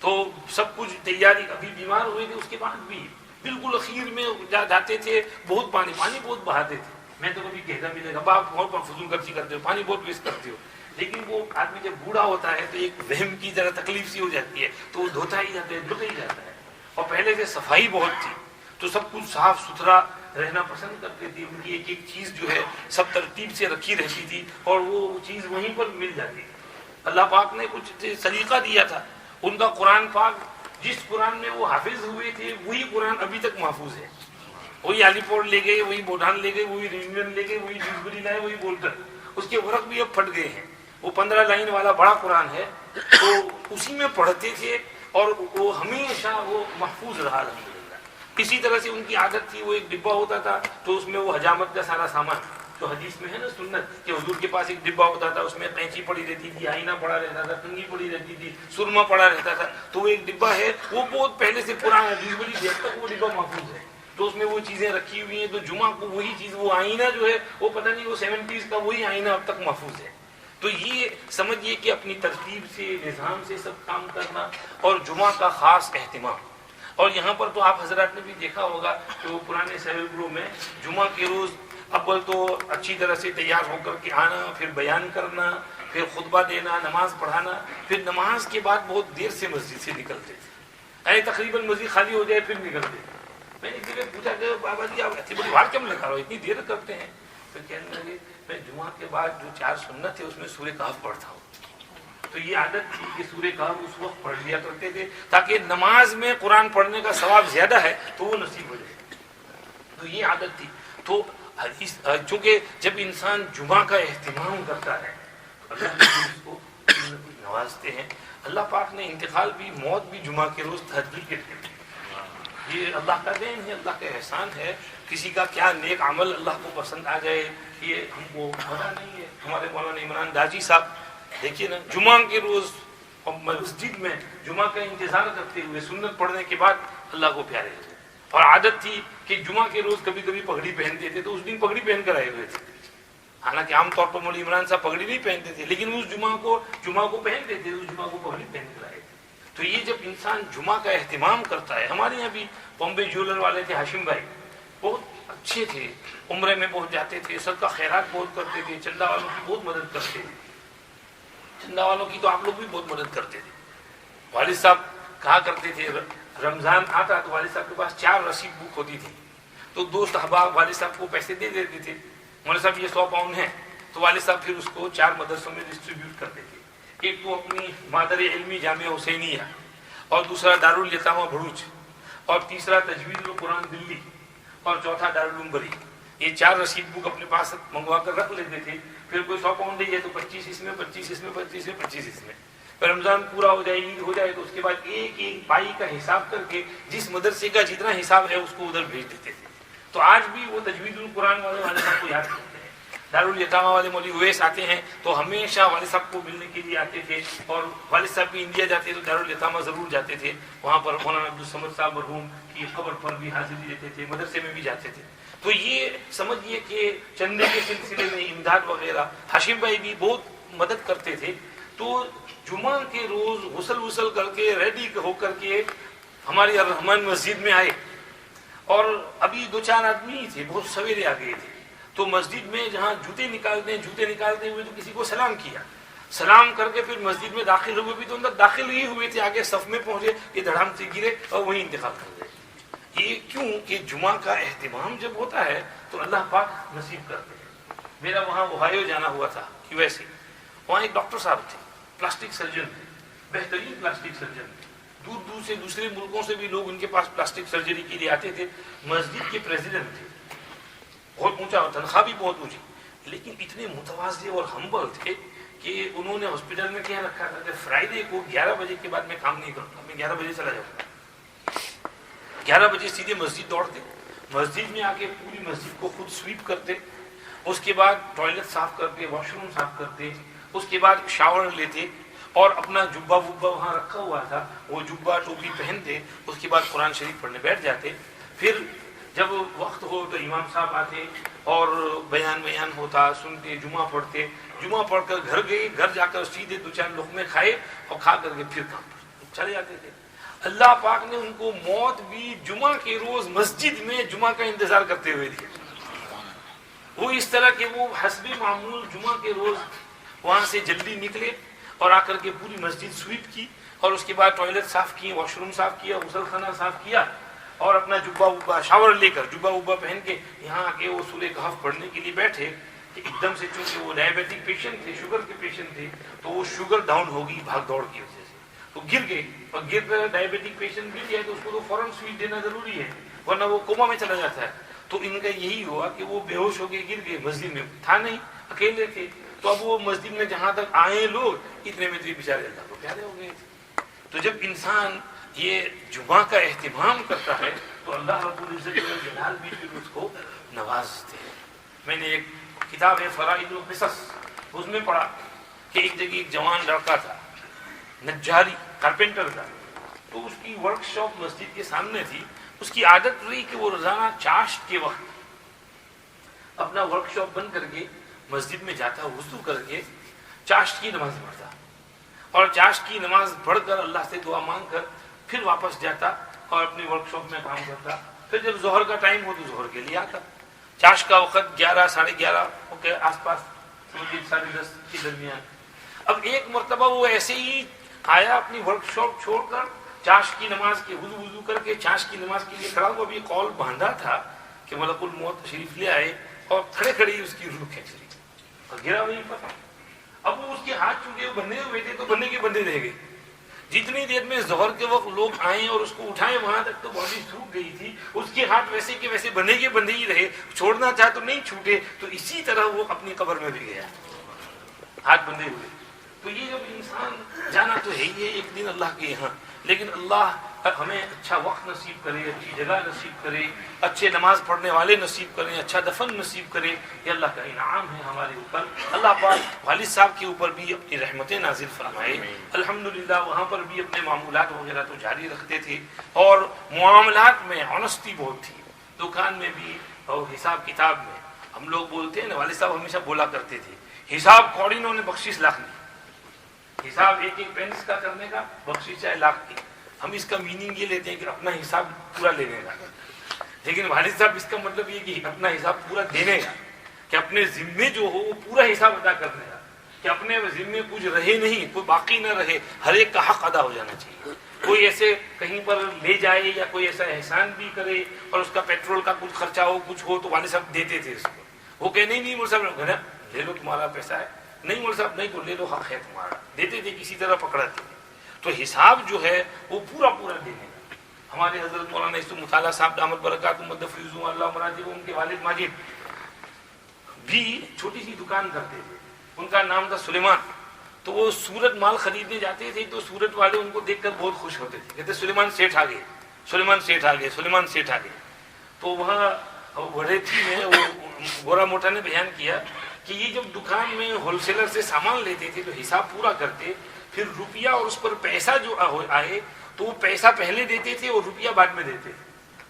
تو سب کچھ تیاری, ابھی بیمار ہوئے تھے اس کے بعد بھی بالکل اخیر میں جاتے تھے, بہت پانی بہت بہاتے تھے. میں تو کبھی کہتا بھی نہیں اب آپ بہت فضول خرچی کرتے ہو, پانی بہت ویسٹ کرتے ہو. لیکن وہ آدمی جب بوڑھا ہوتا ہے تو ایک وہم کی طرح تکلیف سی ہو جاتی ہے تو وہ دھوتا ہی جاتا ہے. اور پہلے سے صفائی بہت تھی تو سب کچھ صاف ستھرا رہنا پسند کرتے تھے. ان کی ایک ایک چیز جو ہے سب ترتیب سے رکھی رہتی تھی اور وہ چیز وہیں پر مل جاتی تھی. اللہ پاک نے کچھ سلیقہ دیا تھا. ان کا قرآن پاک جس قرآن میں وہ حافظ ہوئے تھے وہی قرآن ابھی تک محفوظ ہے. وہی علی پور لے گئے, وہی بوڈھان لے گئے, وہی ریونین لے گئے, وہی ڈسبری لائے, وہی بول کر اس کے ورق بھی اب پھٹ گئے ہیں. وہ 15 لائن والا بڑا قرآن ہے تو اسی میں پڑھتے تھے اور وہ ہمیشہ وہ محفوظ رہا الحمدللہ. اسی طرح سے ان کی عادت تھی, وہ ایک ڈبہ ہوتا تھا تو اس میں وہ حجامت کا سارا سامان جو حدیث میں ہے نا سنت کہ حضور کے پاس ایک ڈبہ ہوتا تھا, اس میں قینچی پڑی رہتی تھی, آئینہ پڑا رہتا تھا, کنگھی پڑی رہتی تھی, سرما پڑا رہتا تھا. تو وہ ایک ڈبہ ہے وہ بہت پہلے سے پرانا ڈسبری دیر تک وہ ڈبہ محفوظ ہے. تو اس میں وہ چیزیں رکھی ہوئی ہیں. تو جمعہ کو وہی چیز, وہ آئینہ جو ہے وہ پتہ نہیں وہ 70s کا وہی آئینہ اب تک محفوظ ہے. تو یہ سمجھیے کہ اپنی ترتیب سے نظام سے سب کام کرنا اور جمعہ کا خاص اہتمام. اور یہاں پر تو آپ حضرات نے بھی دیکھا ہوگا کہ وہ پرانے سیلگرو میں جمعہ کے روز اول تو اچھی طرح سے تیار ہو کر کے آنا, پھر بیان کرنا, پھر خطبہ دینا, نماز پڑھانا, پھر نماز کے بعد بہت دیر سے مسجد سے نکلتے تھے. تقریباً مسجد خالی ہو جائے پھر نکلتے تھے. میں نے ایک جگہ پوچھا کہ بابا جی آپ اتنی بڑی بات کیوں لگا رہے ہو, اتنی دیر کرتے ہیں؟ پھر کہنے لگے میں جمعہ کے بعد جو 4 سنت ہے اس میں سورہ کہف پڑھتا ہوں. تو یہ عادت تھی کہ سورہ کہف اس وقت پڑھ لیا کرتے تھے تاکہ نماز میں قرآن پڑھنے کا ثواب زیادہ ہے تو وہ نصیب ہو جائے. تو یہ عادت تھی. تو چونکہ جب انسان جمعہ کا اہتمام کرتا ہے تو اللہ اس کو نوازتے ہیں. اللہ پاک نے انتقال بھی, موت بھی جمعہ کے روز تہجد کے دن. یہ اللہ کا دین ہے, اللہ کا احسان ہے. کسی کا کیا نیک عمل اللہ کو پسند آ جائے یہ ہم کو پتہ نہیں ہے. ہمارے مولانا عمران داجی صاحب دیکھیے نا, جمعہ کے روز مسجد میں جمعہ کا انتظار کرتے ہوئے سنت پڑھنے کے بعد اللہ کو پیارے ہوئے. اور عادت تھی کہ جمعہ کے روز کبھی کبھی پگڑی پہنتے تھے تو اس دن پگڑی پہن کر آئے ہوئے تھے. حالانکہ عام طور پر مولانا عمران صاحب پگڑی نہیں پہنتے تھے لیکن اس جمعہ کو پہنتے تھے, اس جمعہ کو پگڑی پہن کر آئے تھے. تو یہ جب انسان جمعہ کا اہتمام کرتا ہے. ہمارے یہاں بھی بامبے جیولر والے تھے ہاشم بھائی, بہت اچھے تھے, عمرے میں پہنچ جاتے تھے, صدقہ خیرات بہت کرتے تھے, چندہ والوں کی بہت مدد کرتے تھے. چندہ والوں کی تو آپ لوگ بھی بہت مدد کرتے تھے. والد صاحب کہا کرتے تھے رمضان آتا تو والد صاحب کے پاس 4 رسید بک ہوتی تھی تو دوست احباب والد صاحب کو پیسے دے دیتے تھے. مولانا صاحب یہ 100 پاؤنڈ ہے تو والد صاحب پھر اس کو 4 مدرسوں میں ڈسٹریبیوٹ کرتے تھے. ایک تو اپنی مادر علمی جامعہ حسینیہ, اور دوسرا دارالیتامہ بھروچ, اور تیسرا تجوید القرآن دلی, اور چوتھا دارالعلوم بری. یہ 4 رسید بک اپنے پاس منگوا کر رکھ لیتے تھے. پھر کوئی 100 پاؤنڈ ہے تو 25 اس میں, 25 اس میں, 25 میں, 25 اس میں. رمضان پورا ہو جائے, عید ہو جائے تو اس کے بعد ایک ایک بائی کا حساب کر کے جس مدرسے کا جتنا حساب ہے اس کو ادھر بھیج دیتے تھے. تو آج بھی وہ تجوید القرآن والے صاحب کو یاد کرتے ہیں. دارالیتامہ والے مولوی اویس آتے ہیں تو ہمیشہ والد صاحب کو ملنے کے لیے آتے تھے. اور والد صاحب بھی انڈیا جاتے تو دارالیتامہ ضرور جاتے تھے. وہاں پر مولانا عبدالصمد صاحب مرحوم کی قبر پر بھی حاضری دیتے تھے, مدرسے میں بھی جاتے تھے. تو یہ سمجھیے کہ چندے کے سلسلے میں امداد وغیرہ ہاشم بھائی بھی بہت مدد کرتے تھے. تو جمعہ کے روز غسل کر کے ریڈی ہو کر کے ہماری الرحمن مسجد میں آئے, اور ابھی 2-4 آدمی ہی تھے, بہت سویرے آ گئے تھے. تو مسجد میں جہاں جوتے نکالتے ہوئے تو کسی کو سلام کیا, سلام کر کے پھر مسجد میں داخل ہوئے بھی تو اندر داخل ہی ہوئے تھے, آگے صف میں پہنچے کہ دھڑام سے گرے اور وہیں انتقال کر گئے. یہ کیوں کہ جمعہ کا اہتمام جب ہوتا ہے تو اللہ پاک نصیب کرتے ہیں. میرا وہاں اوہایو جانا ہوا تھا USA, وہاں ایک ڈاکٹر صاحب تھے, پلاسٹک سرجن تھے, بہترین پلاسٹک سرجن تھے. دور دور سے دوسرے ملکوں سے بھی لوگ ان کے پاس پلاسٹک سرجری کے لیے آتے تھے. مسجد کے پریزیڈنٹ تھے, بہت اونچا اور تنخواہ بھی بہت اونچی، لیکن اتنے متواضع اور ہمبل تھے کہ انہوں نے ہاسپٹل میں کیا رکھا تھا کہ فرائیڈے کو 11 بجے کے بعد میں کام نہیں کروں گا، میں 11 بجے چلا جاؤں گا۔ 11 بجے سیدھے مسجد دوڑتے، مسجد میں آ کے پوری مسجد کو خود سویپ کرتے، اس کے بعد ٹوائلٹ صاف کرتے، واش روم صاف کرتے، اس کے بعد شاور لیتے اور اپنا جبہ وبہ وہاں رکھا ہوا تھا وہ جبہ ٹوپی پہنتے، اس کے بعد قرآن شریف پڑھنے بیٹھ جاتے۔ پھر جب وقت ہو تو امام صاحب آتے اور بیان ہوتا، سنتے، جمعہ پڑھتے، جمعہ پڑھ کر گھر گئے، گھر جا کر سیدھے 2-4 لقمے کھائے اور کھا کر کے پھر کام پر چلے جاتے تھے۔ اللہ پاک نے ان کو موت بھی جمعہ کے روز مسجد میں جمعہ کا انتظار کرتے ہوئے دی۔ وہ اس طرح کہ وہ حسب معمول جمعہ کے روز وہاں سے جلدی نکلے اور آ کر کے پوری مسجد سویپ کی اور اس کے بعد ٹوائلٹ صاف کی، واش روم صاف کیا، غسل خانہ صاف کیا اور اپنا جبہ وبہ شاور لے کر جبہ وبہ پہن کے یہاں آ کے وہ سورہ کہف پڑھنے کے لیے بیٹھے کہ ایک دم سے چونکہ وہ ڈائبیٹک پیشنٹ تھے، شوگر کے پیشنٹ تھے، تو وہ شوگر ڈاؤن ہوگی بھاگ دوڑ کی وجہ سے، تو گر گئے اور گر کر ڈائبیٹک پیشنٹ گر گیا تو اس کو تو فوراً سوئی دینا ضروری ہے ورنہ وہ کوما میں چلا جاتا ہے۔ تو ان کا یہی ہوا کہ وہ بے ہوش ہو کے گر گئے، مسجد میں تھا نہیں، اکیلے تھے، تو اب وہ مسجد میں جہاں تک آئے لوگ اتنے میں تو بیچارے اللہ کو پیارے ہو گئے تھے۔ تو جب انسان یہ جمعہ کا اہتمام کرتا ہے تو اللہ رب العزت جلال بھی پھر اس کو نوازتے ہیں۔ میں نے ایک کتاب ہے فرائض القصص، اس میں پڑھا کہ ایک جگہ ایک جوان لڑکا تھا، نجاری کارپینٹر تھا، تو اس کی ورک شاپ مسجد کے سامنے تھی۔ اس کی عادت رہی کہ وہ روزانہ چاشت کے وقت اپنا ورک شاپ بند کر کے مسجد میں جاتا، وضو کر کے چاشت کی نماز پڑھتا اور چاشت کی نماز پڑھ کر اللہ سے دعا مانگ کر پھر واپس جاتا اور اپنی ورک شاپ میں کام کرتا۔ پھر جب ظہر کا ٹائم ہو تو ظہر کے لیے آتا۔ چاشت کا وقت 11 ساڑھے 11 کے آس پاس، 10:30 کے درمیان۔ اب ایک مرتبہ وہ ایسے ہی آیا اپنی ورک شاپ چھوڑ کر چاشت کی نماز کے وضو کر کے چاشت کی نماز کے لیے کھڑا ہوا، بھی قول باندھا تھا کہ ملک الموت تشریف لے آئے اور کھڑے کھڑے ہی اس کی روح کھینچ لی اور گرا وہیں پر۔ اب وہ اس کے ہاتھ چونکہ بندھے ہوئے تھے تو بندھے کے بندھے رہ گئے۔ جتنی دیر میں ظہر کے وقت لوگ آئے اور اس کو اٹھائے وہاں تک تو باڈی سوکھ گئی تھی، اس کے ہاتھ ویسے کے ویسے بندھے کے بندھے ہی رہے، چھوڑنا چاہ تو نہیں چھوٹے، تو اسی طرح وہ اپنی قبر میں بھی گیا ہاتھ بندھے ہوئے۔ تو یہ جب انسان جانا تو ہے ہی ہے ایک دن اللہ کے یہاں، لیکن اللہ ہمیں اچھا وقت نصیب کرے، اچھی جگہ نصیب کرے، اچھے نماز پڑھنے والے نصیب کریں، اچھا دفن نصیب کرے، یہ اللہ کا انعام ہے ہمارے اوپر۔ اللہ پاک والد صاحب کے اوپر بھی اپنی رحمتیں نازل فرمائے۔ الحمدللہ وہاں پر بھی اپنے معمولات وغیرہ تو جاری رکھتے تھے اور معاملات میں آنیسٹی بہت تھی، دکان میں بھی اور حساب کتاب میں۔ ہم لوگ بولتے ہیں نا، والد صاحب ہمیشہ بولا کرتے تھے حساب کوڑی انہوں نے بخشش لاکھ دی، حساب ایک پینس کا کرنے کا، بخشش چاہے لاکھ کی۔ ہم اس کا میننگ یہ لیتے ہیں کہ اپنا حساب پورا لینے کا، لیکن والد صاحب اس کا مطلب یہ کہ اپنا حساب پورا دینے کا، کہ اپنے ذمے جو ہو وہ پورا حساب ادا کرنے کا، کہ اپنے ذمے کچھ رہے نہیں، کوئی باقی نہ رہے، ہر ایک کا حق ادا ہو جانا چاہیے۔ کوئی ایسے کہیں پر لے جائے یا کوئی ایسا احسان بھی کرے اور اس کا پیٹرول کا کچھ خرچہ ہو، کچھ ہو، تو والد صاحب دیتے تھے اس کو۔ وہ کہنے نہیں مول صاحب لے لو تمہارا پیسہ ہے، نہیں مول صاحب نہیں تو لے لو حق ہے تمہارا، دیتے تھے، کسی طرح پکڑاتے تھے۔ تو حساب جو ہے وہ پورا پورا دینے کا۔ ہمارے حضرت مولانا یوسف مطالعہ صاحب دامت برکاتہ مدفعظ اللہ مراتب، ان کے والد ماجد بھی چھوٹی سی دکان کرتے تھے، ان کا نام تھا سلیمان۔ تو وہ سورت مال خریدنے جاتے تھے تو سورت والے ان کو دیکھ کر بہت خوش ہوتے تھے، کہتے سلیمان سیٹھ آ گئے، سلیمان سیٹھ آ گئے، سلیمان سیٹھ آ گئے۔ تو وہاں بڑھیتی میں وہ گورا موٹا نے بیان کیا کہ یہ جب دکان میں ہول سیلر سے سامان لیتے تھے تو حساب پورا کرتے، پھر روپیہ اور اس پر پیسہ جو آئے تو وہ پیسہ پہلے دیتے تھے اور روپیہ بعد میں دیتے تھے۔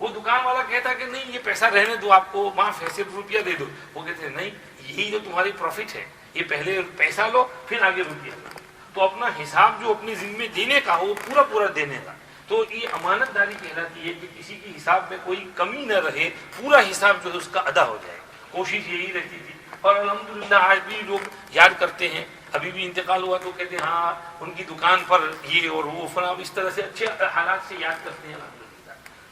وہ دکان والا کہتا کہ نہیں یہ پیسہ رہنے دو، آپ کو معاف ہے، صرف روپیہ دے دو۔ وہ کہتے ہیں نہیں، یہی جو تمہاری پروفٹ ہے، یہ پہلے پیسہ لو پھر آگے روپیہ لو۔ تو اپنا حساب جو اپنے ذمے دینے کا وہ پورا پورا دینے کا، تو یہ امانت داری کہلاتی ہے کہ کسی کی حساب میں کوئی کمی نہ رہے، پورا حساب جو ہے اس کا ادا ہو جائے، کوشش یہی رہتی تھی۔ اور الحمدللہ آج بھی لوگ یاد کرتے ہیں، ابھی بھی انتقال ہوا تو کہتے ہیں ہاں ان کی دکان پر یہ اور وہ فلاں، اس طرح سے اچھے حالات سے یاد کرتے ہیں الحمدللہ۔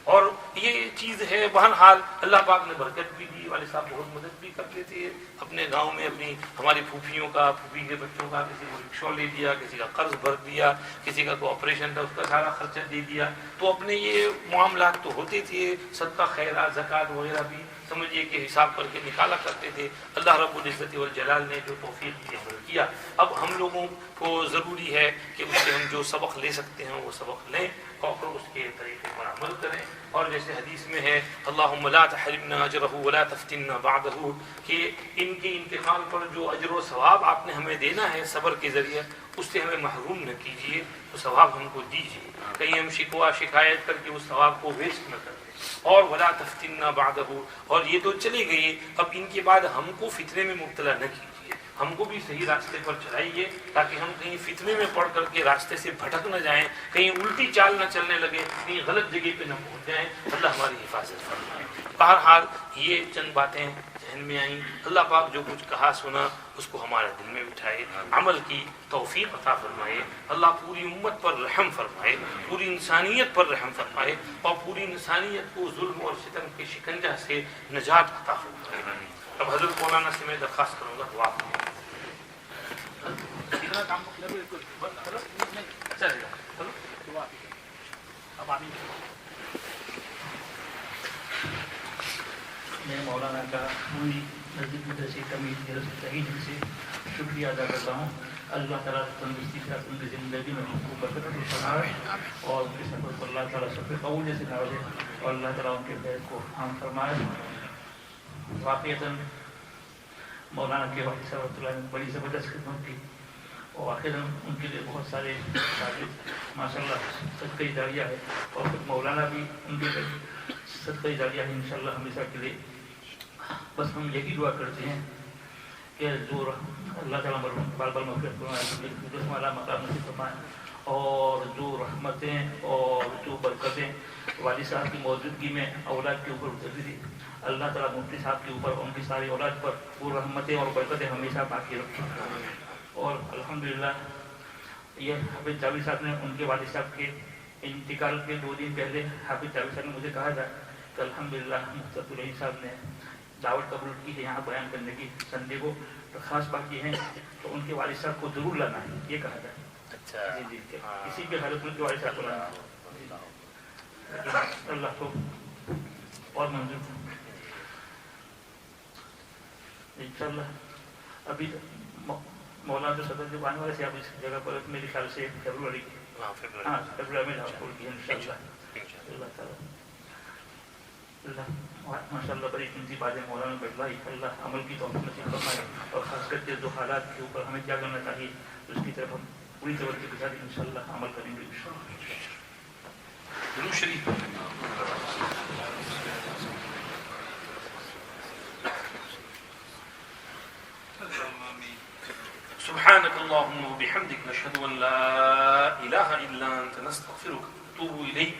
اور یہ چیز ہے، بہرحال اللہ پاک نے برکت بھی دی، والد صاحب بہت مدد بھی کرتے تھے اپنے گاؤں میں، اپنی ہماری پھوپھیوں کا، پھوپھی کے بچوں کا، کسی کو رکشا لے دیا، کسی کا قرض بھر دیا، کسی کا کوئی آپریشن تھا اس کا سارا خرچہ دے دیا۔ تو اپنے یہ معاملات تو ہوتے تھے، صدقہ خیرات زکوٰۃ وغیرہ بھی سمجھیے کہ حساب کر کے نکالا کرتے تھے. اللہ رب العزت والجلال نے جو توفیق عمل کیا. اب ہم لوگوں کو ضروری ہے کہ اس سے ہم جو سبق لے سکتے ہیں وہ سبق لیں اور اس کے طریقے پر عمل کریں. اور جیسے حدیث میں ہے اللہم لا تحرمنا اجرہ ولا تفتنا بعدہ، کہ ان کے انتقال پر جو اجر و ثواب آپ نے ہمیں دینا ہے صبر کے ذریعے اس سے ہمیں محروم نہ کیجیے، تو ثواب ہم کو دیجیے، کہیں ہم شکوہ شکایت کر کے اس ثواب کو ویسٹ نہ کر دیں. اور ولا تفتنا بعدہ، اور یہ تو چلے گئے، اب ان کے بعد ہم کو فتنے میں مبتلا نہ کیجیے، ہم کو بھی صحیح راستے پر چلائیے تاکہ ہم کہیں فتنے میں پڑ کر کے راستے سے بھٹک نہ جائیں، کہیں الٹی چال نہ چلنے لگے، کہیں غلط جگہ پہ نہ پہنچ جائیں. اللہ ہماری حفاظت فرمائے. بہرحال یہ چند باتیں ذہن میں آئیں. اللہ پاک جو کچھ کہا سنا اس کو ہمارے دل میں بٹھائے، عمل کی توفیق عطا فرمائے. اللہ پوری امت پر رحم فرمائے، پوری انسانیت پر رحم فرمائے، اور پوری انسانیت کو ظلم اور ستم کے شکنجہ سے نجات عطا فرمائے. اب حضرت مولانا سے میں درخواست کروں گا دعا کریں. میں مولانا کا پوری نزدیک سے کمی صحیح دل سے شکریہ ادا کرتا ہوں. اللہ تعالیٰ تندرستی سے اپنی زندگی میں ان کو برکت فرمائے اور ان کے سفر کو اللہ تعالیٰ سب قبول جیسے نوازے اور اللہ تعالیٰ ان کے بیت کو عام فرمائے. واقعتاً مولانا کے والد صاحب اللہ نے بڑی زبردست خدمت کی اور واقعاً ان کے لیے بہت سارے شاگرد ماشاء اللہ صدقہ جاریہ ہے، اور خود مولانا بھی ان کے لیے صدقہ جاریہ ہے انشاءاللہ ہمیشہ کے لیے. بس ہم یہی دعا کرتے ہیں کہ جو اللہ تعالیٰ مرحوم بار بار مغفرت فرمائے، اعلیٰ مقام نصیب فرمائے، اور جو رحمتیں اور جو برکتیں والد صاحب کی موجودگی میں اولاد کے اوپر اترتی تھی، اللہ تعالیٰ مفتی صاحب کے اوپر ان کی ساری اولاد پر وہ رحمتیں اور برکتیں ہمیشہ باقی رکھیں. اور الحمدللہ یہ حافظ جاوید صاحب نے ان کے والد صاحب کے انتقال کے 2 دن پہلے حافظ جاوید صاحب نے مجھے کہا تھا کہ الحمدللہ مفتی الرحیم صاحب نے دعوت قبول کی ہے یہاں بیان کرنے کی سنڈے کو، تو خاص بات یہ ہے تو ان کے والد صاحب کو ضرور لانا ہے، یہ کہا تھا. اچھا جی جی، کسی بھی حالت میں ان کے والد صاحب کو لانا ہے. اللہ کو اور منظور انشاءاللہ. ابھی مولانا جو صدر جو آنے والے تھے اب اس جگہ پر میرے خیال سے فیبروری میں لاہور کی ہے انشاءاللہ. اللہ تعالیٰ اللہ ماشاء اللہ بڑی قیمتی باتیں مولانا بتلائی. اللہ عمل کی توفیق نصیب فرمائے اور خاص کر کے جو حالات کے اوپر ہمیں کیا کرنا چاہیے اس کی طرف ہم پوری توجہ کے ساتھ انشاءاللہ عمل کریں گے. درود شریف. سبحانك اللهم وبحمدك نشهد ان لا اله الا انت نستغفرك ونتوب اليك.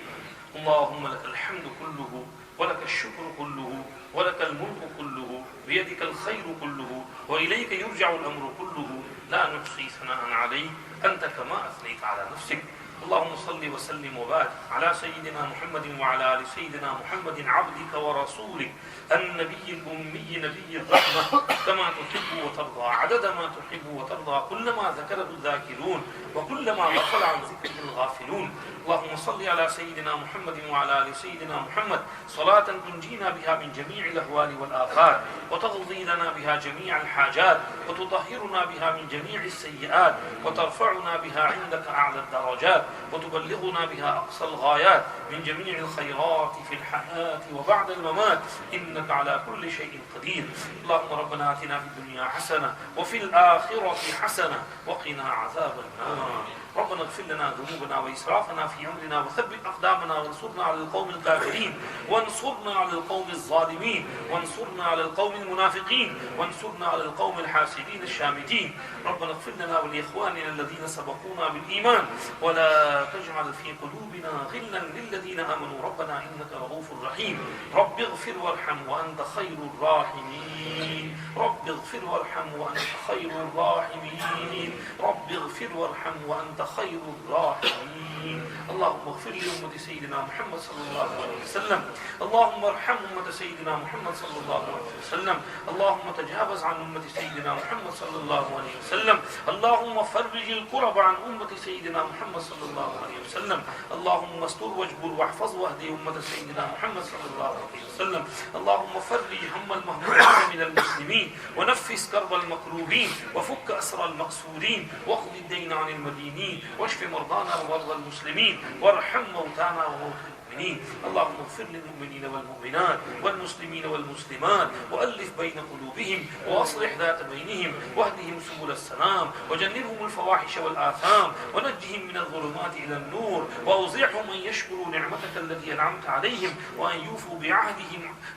اللهم لك الحمد كله ولك الشكر كله ولك الملك كله بيدك الخير كله واليك يرجع الامر كله لا نحصي ثناء عليك انت كما اثنيت على نفسك. اللهم صل وسلم وبارك على سيدنا محمد وعلى ال سيدنا محمد عبدك ورسولك النبي الأمي نبي الرحمة كما تحب وترضى عدد ما تحب وترضى كلما ذكره الذاكرون وكلما غفل عن ذكره الغافلون. اللهم صل على سيدنا محمد وعلى ال سيدنا محمد صلاة تنجينا بها من جميع الأهوال والآفات وتقضي لنا بها جميع الحاجات وتطهرنا بها من جميع السيئات وترفعنا بها عندك أعلى الدرجات وتبلغنا بها أقصى الغايات من جميع الخيرات في الحياة وبعد الممات إنك على كل شيء قدير. اللهم ربنا آتنا في الدنيا حسنة وفي الآخرة حسنة وقنا عذاب النار. ربنا اغفر لنا ذنوبنا وإسرافنا في أمرنا وثبت أقدامنا وانصرنا على القوم الكافرين وانصرنا على القوم الظالمين وانصرنا على القوم المنافقين وانصرنا على القوم الحاسدين الشامتين. ربنا اغفر لنا ولإخواننا الذين سبقونا بالإيمان ولا تجعل في قلوبنا غلا للذين آمنوا ربنا إنك رؤوف رحيم. رب اغفر وارحم وأنت خير الراحمين. رب اغفر وارحم وأنت خير الراحمين. رب رب اغفر وارحم وأنت خير الراحمين. اللهم اغفر لأمة سيدنا محمد صلى الله عليه وسلم. اللهم ارحم أمة سيدنا محمد صلى الله عليه وسلم. اللهم تجاوز عن أمة سيدنا محمد صلى الله عليه وسلم. اللهم فرج الكرب عن أمة سيدنا محمد صلى الله عليه وسلم. اللهم استر واجبر واحفظ واهد أمة سيدنا محمد صلى الله عليه وسلم. اللهم فرج هم المهمومين من المسلمين ونفس كرب المكروبين وفك أسر المقصودين واقض الدين عن المدينين واشف مرضانا ومرضى المسلمين وارحم موتانا وموتى المؤمنين. اللهم اغفر للمؤمنين والمؤمنات والمسلمين والمسلمات وألف بين قلوبهم وأصلح ذات بينهم واهدهم سبل السلام وجنبهم الفواحش والآثام ونجهم من الظلمات إلى النور وأوزعهم أن يشكروا نعمتك التي أنعمت عليهم وأن يوفوا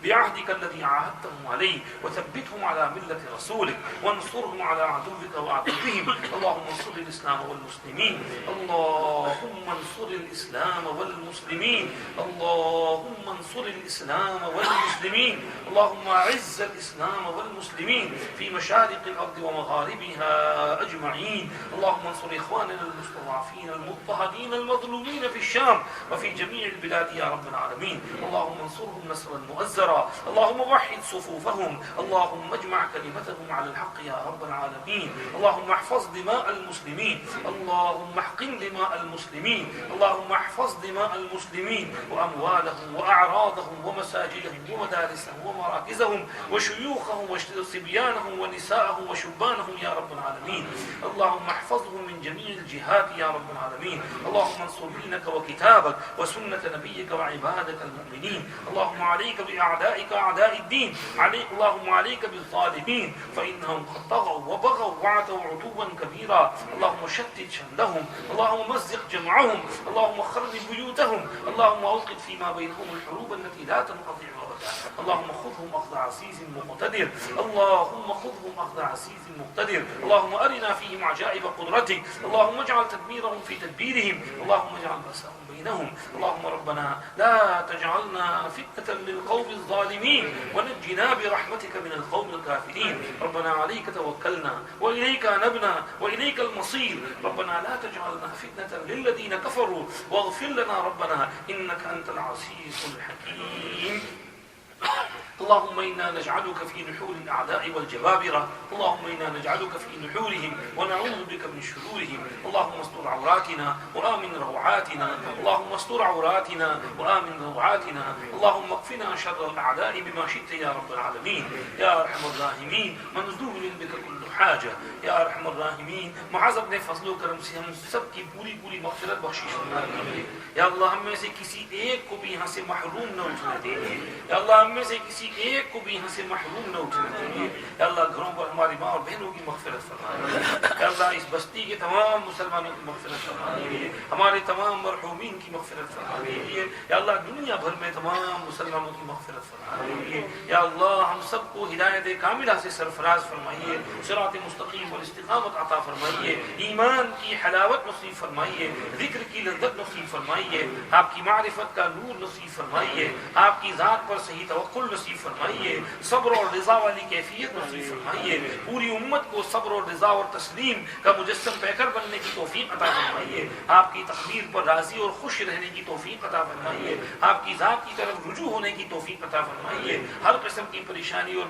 بعهدك الذي عاهدتهم عليه وثبتهم على ملة رسولك وانصرهم على عدوك وعدوهم. اللهم انصر الإسلام والمسلمين. اللهم انصر الإسلام والمسلمين. اللهم انصر الإسلام والمسلمين. اللهم أعز الإسلام والمسلمين في مشارق الأرض ومغاربها أجمعين. اللهم انصر إخواننا المستضعفين المضطهدين المظلومين في الشام وفي جميع البلاد يا رب العالمين. اللهم انصرهم نصرا مؤزرا. اللهم وحد صفوفهم. اللهم اجمع كلمتهم على الحق يا رب العالمين. اللهم احفظ دماء المسلمين. اللهم احقن دماء المسلمين. اللهم احفظ دماء المسلمين وأموالهم وأعراضهم ومساجدهم ومدارسهم ومراكزهم وشيوخهم وصبيانهم ونساءهم وشبانهم يا رب العالمين. اللهم احفظهم من جميع الجهات يا رب العالمين. اللهم انصر دينك وكتابك وسنة نبيك وعبادك المؤمنين. اللهم عليك بأعدائك أعداء الدين. اللهم عليك بالظالمين فإنهم قد طغوا وبغوا وعتوا عتوا كبيرا. اللهم شتت شملهم. اللهم مزق جمعهم. اللهم خرب بيوتهم. اللهم اوقد فيما بينهم الحروب التي لا تنقطع ابدا. اللهم خذهم اخذ عزيز مقتدر. اللهم خذهم اخذ عزيز مقتدر. اللهم ارنا فيهم عجائب قدرتك. اللهم اجعل تدميرهم في تدبيرهم. اللهم اجعل بأسهم بينهم. اللهم ربنا لا تجعلنا فتنة للقوم الظالمين ونجنا برحمتك من القوم الكافرين. ربنا عليك توكلنا وإليك أنبنا وإليك المصير. ربنا لا تجعلنا فتنة للذين كفروا واغفر لنا ربنا إنك أنت العزيز الحكيم. اللهم إنا نجعلك في نحور الأعداء والجبابرة. اللهم إنا نجعلك في نحورهم ونعوذ بك من شرورهم. اللهم استر عوراتنا وآمن روعاتنا. اللهم استر عوراتنا وآمن روعاتنا. اللهم اكفنا شر الأعداء بما شئت يا رب العالمين. يا أرحم الراحمين منزول بك كل حاجة. یا ارحم الراحمین معاذ اپنے فضل و کرم سے ہم سب کی پوری پوری مغفرت بخشش فرما دیجیے. یا اللہ ہم میں سے کسی ایک کو بھی یہاں سے محروم نہ اٹھنے دیجیے. یا اللہ ہم میں سے کسی ایک کو بھی یہاں سے محروم نہ اٹھنے دیجیے. یا اللہ گھروں پر ہماری ماں اور بہنوں کی مغفرت فرما دیجیے. یا اللہ اس بستی کے تمام مسلمانوں کی مغفرت فرما دیجیے. ہمارے تمام مرحومین کی مغفرت فرما دیجیے. یا اللہ دنیا بھر میں تمام مسلمانوں کی مغفرت فرما دیجیے. یا اللہ ہم سب کو ہدایت کاملہ سے سرفراز فرمائیے. صراط مستقیم اور استقامت عطا فرمائیے. ایمان کی حلاوت نصیب فرمائیے. ذکر کی لذت نصیب فرمائیے. آپ کی معرفت کا نور نصیب فرمائیے. آپ کی ذات پر صحیح توکل نصیب فرمائیے. صبر اور رضا والی کیفیت نصیب فرمائیے. پوری امت کو صبر اور رضا اور تسلیم کا مجسم پیکر بننے کی توفیق عطا فرمائیے. آپ کی تقدیر پر راضی اور خوش رہنے کی توفیق عطا فرمائیے. آپ کی ذات کی طرف رجوع ہونے کی توفیق عطا فرمائیے. ہر قسم کی پریشانی اور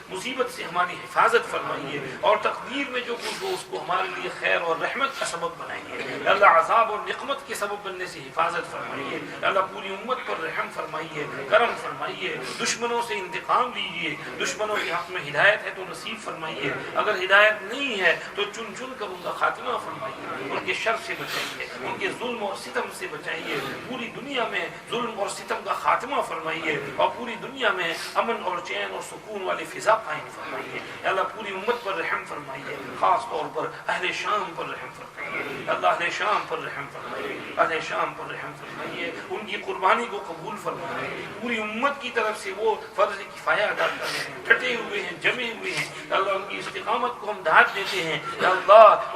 مصیبت سے ہماری حفاظت فرمائیے. اور تقدیر میں جو کچھ ہو اس کو ہمارے لیے خیر اور رحمت کا سبب بنائیے. اللہ عذاب اور نقمت کے سبب بننے سے حفاظت فرمائیے. اللہ پوری امت پر رحم فرمائیے, کرم فرمائیے. دشمنوں سے انتقام لیجیے. دشمنوں کے حق میں ہدایت ہے تو نصیب فرمائیے. اگر ہدایت نہیں ہے تو چن چن کر ان کا خاتمہ فرمائیے. ان کے شر سے بچائیے. ان کے ظلم اور ستم سے بچائیے. پوری دنیا میں ظلم اور ستم کا خاتمہ فرمائیے. اور پوری دنیا میں امن اور چین اور سکون والی فضا قائم فرمائیے. اللہ پوری امت پر رحم فرمائیے. خاص طور پر اہل شام پر رحم فرمائیے. اللہ اہل شام پر رحم فرمائیے. اہل شام پر رحم فرمائیے. ان کی قربانی کو قبول فرمائیے. پوری امت کی طرف سے وہ فرض کفایہ ادا کر رہے ہیں, ڈٹے ہوئے ہیں, جمے ہوئے ہیں. اللہ ان کی استقامت کو ہم داد دیتے ہیں یا اللہ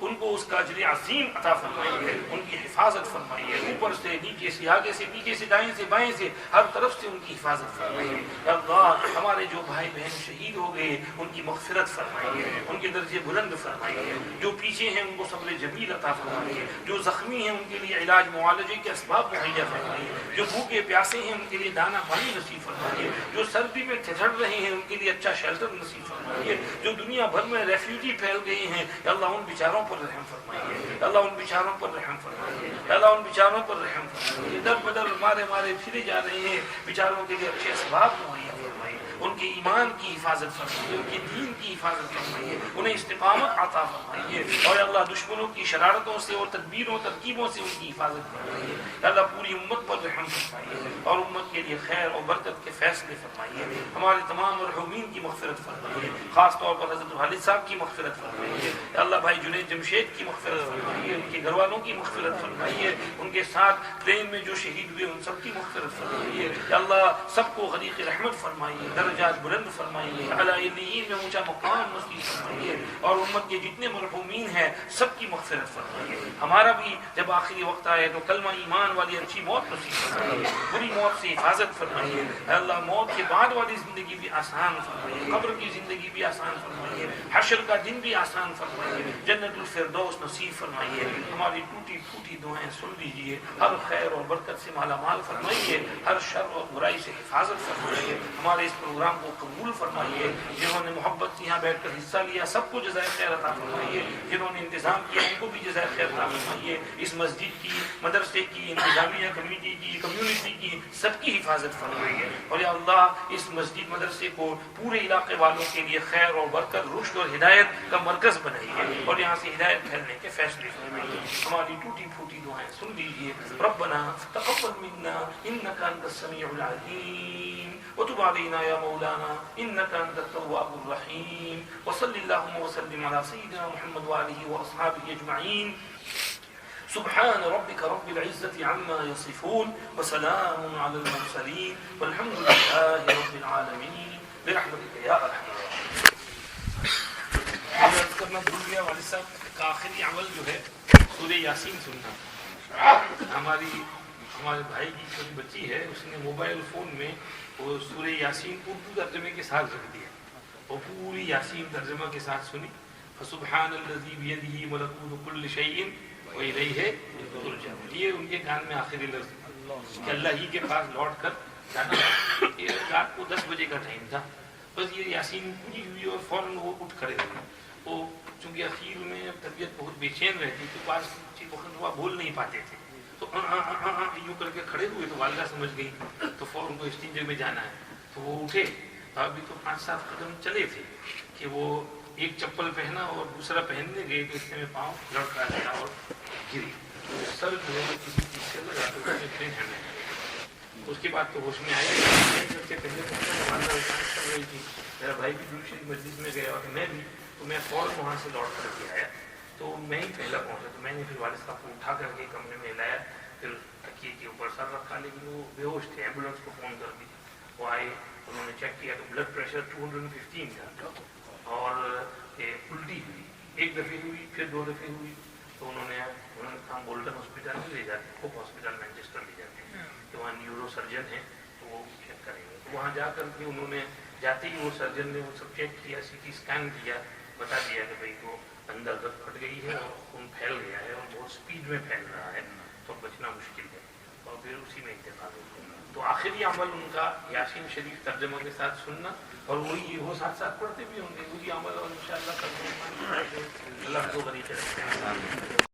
ان کو اس کا اجر عظیم عطا فرمائیے، ان کی حفاظت فرمائیے، اوپر سے نیچے سے آگے سے پیچھے سے دائیں سے بائیں سے ہر طرف سے ان کی حفاظت فرمائیے۔ یا اللہ ہمارے جو بھائی بہن شہید ہو گئے ان کی مغفرت فرمائیے، ان کے درجے بلند فرمائیے، جو پیچھے ہیں ان کو صبر جمیل عطا فرمائیے، جو زخمی ہیں ان کے لیے علاج معالجے کے اسباب مہیا فرمائیے، جو بھوکے پیاسے ہیں ان کے لیے دانہ پانی نصیب فرمائیے، جو سردی میں ٹھٹر رہے ہیں ان کے لیے اچھا شیلٹر نصیب فرمائیے، جو دنیا بھر میں ریفیوجی پھیل گئے ہیں یا اللہ ان بیچاروں پر رحم فرمائیے، یا اللہ ان بیچاروں پر رحم فرمائیے، یا اللہ ان بیچاروں پر رحم فرمائیے، در بدر مارے مارے پھرے جا رہے ہیں، بیچاروں کے لیے اچھے اسباب مہیا فرمائیے، ان کے ایمان کی حفاظت فرمائیے، ان کے دین کی حفاظت فرمائیے، انہیں استقامت عطا فرمائیے، اور اللہ دشمنوں کی شرارتوں سے اور تدبیروں ترکیبوں سے ان کی حفاظت فرمائیے، اللہ پوری امت پر رحم فرمائیے اور امت کے لیے خیر اور برکت کے فیصلے فرمائیے، ہمارے تمام مرحومین کی مغفرت فرمائیے، خاص طور پر حضرت والد صاحب کی مغفرت فرمائیے، اللہ بھائی جنید جمشید کی مغفرت فرمائیے، ان کے گھر والوں کی مغفرت فرمائیے، ان کے ساتھ ٹرین میں جو شہید ہوئے ان سب کی مغفرت فرمائیے، اللہ سب کو غریق رحمت فرمائیے، درجات بلند فرمائیے، اعلیٰ علیین میں اونچا مقام نصیب فرمائیے، اور امت کے جتنے مرحومین ہیں سب کی مغفرت فرمائیے، ہمارا بھی جب آخری وقت آئے تو کلمہ ایمان والی اچھی موت نصیب فرمائیے، بری موت سے حفاظت فرمائیے، اللہ موت کے بعد والی زندگی بھی آسان فرمائیے، قبر کی زندگی بھی آسان فرمائیے، حشر کا دن بھی آسان فرمائیے، جنت الفردوس نصیب فرمائیے، ہماری ٹوٹی پھوٹی دعائیں سن لیجیے، ہر خیر اور برکت سے مالا مال فرمائیے، ہر شر اور برائی سے حفاظت فرمائیے، ہمارے اس پروگرام کو قبول فرمائیے، جنہوں نے محبت سے یہاں بیٹھ کر حصہ لیا سب کو جزائے خیر عطا فرمائیے، جنہوں نے انتظام کیا ان کو بھی جزائے خیر عطا فرمائیے، اس مسجد کی، مدرسے کی، انتظامیہ کمیٹی کی، کمیونٹی کی سب کی حفاظت فرمائیے، اور یا اللہ اس مسجد مدرسے کو پورے علاقے والوں کے لیے خیر اور برکت، رشد اور ہدایت کا مرکز بنائیے، اور یہاں سے ہدایت پھیلنے کے فیصلے فرمائیے، ہماری ٹوٹی پھوٹی دعائیں سن لیجیے، ربنا تقبل منا انك انت السميع العليم وتب علينا يا مولانا انك انت التواب الرحيم وصل اللهم وسلم على سيدنا محمد وآله واصحابه اجمعين سبحان ربك رب العزة عما يصفون وسلام على المرسلين والحمد لله رب العالمين برحمتك يا ارحم الراحمين۔ کرنا بھول گیا والد صاحب کا آخری عمل جو ہے سورہ یاسین سننا، ہمارے بھائی کی چھوٹی بچی ہے، اس نے موبائل فون میں وہ سورہ یاسین اردو ترجمے کے ساتھ رکھ دیا، وہ پوری یاسین ترجمہ کے ساتھ سنی، فسبحان الذی بیدہ ملکوت کل شیء وإلیہ ترجعون، یہ ان کے کان میں آخری لفظ کہ اللہ ہی کے پاس لوٹ کر جانا۔ یہ رات کو 10 بجے کا ٹائم تھا، بس یہ یاسین پوری ہوئی اور فوراً وہ اٹھ کھڑے ہوئے، وہ چونکہ اخیر میں طبیعت بہت بے چین رہتی تو بعض وقت وہ بول نہیں پاتے تھے، تو یوں کر کے کھڑے ہوئے، تو والدہ سمجھ گئی تو فوراً کو اسٹنجے میں جانا ہے، تو وہ اٹھے، ابھی تو 5-7 قدم چلے تھے کہ وہ ایک چپل پہنا اور دوسرا پہننے گئے تو اس میں پاؤں لڑکا گیا اور گری، سر جو ہے کسی چیز سے لگا تو ٹرین ہینڈ، اس کے بعد تو ہوش میں آئے، سب سے پہلے والدہ کر رہی تھی، میرا بھائی بھی دوسری مسجد میں گیا اور میں بھی، تو میں فوراً وہاں سے لوٹ کر کے آیا، تو میں ہی پہلا پہنچا، تو میں نے پھر والد صاحب کو اٹھا کر کے کمرے میں لایا، پھر تکیے کے اوپر سر رکھا، لیکن وہ بے ہوش تھے، ایمبولینس کو فون کر دی، وہ آئے، انہوں نے چیک کیا تو بلڈ پریشر 215 تھا اور الٹی ہوئی، ایک دفعہ ہوئی پھر 2 دفعہ ہوئی، تو انہوں نے کہا گولڈن ہاسپٹل میں لے جاتے ہیں، ہوپ ہاسپٹل مینچسٹر لے جاتے ہیں کہ وہاں نیورو سرجن ہیں تو وہ چیک کریں گے، تو وہاں جا کر کے انہوں نے جاتے ہی وہ سرجن نے وہ سب چیک کیا، سی ٹی اسکین کیا، بتا دیا کہ بھائی وہ اندر دھڑ پھٹ گئی ہے اور خون پھیل گیا ہے اور بہت سپیڈ میں پھیل رہا ہے، تو بچنا مشکل ہے، اور پھر اسی میں انتقال ہو گیا۔ تو آخری عمل ان کا یاسین شریف ترجمہ کے ساتھ سننا، اور وہی وہ ساتھ ساتھ پڑھتے بھی ہوں گے، وہی عمل، اور انشاءاللہ اللہ کو غریب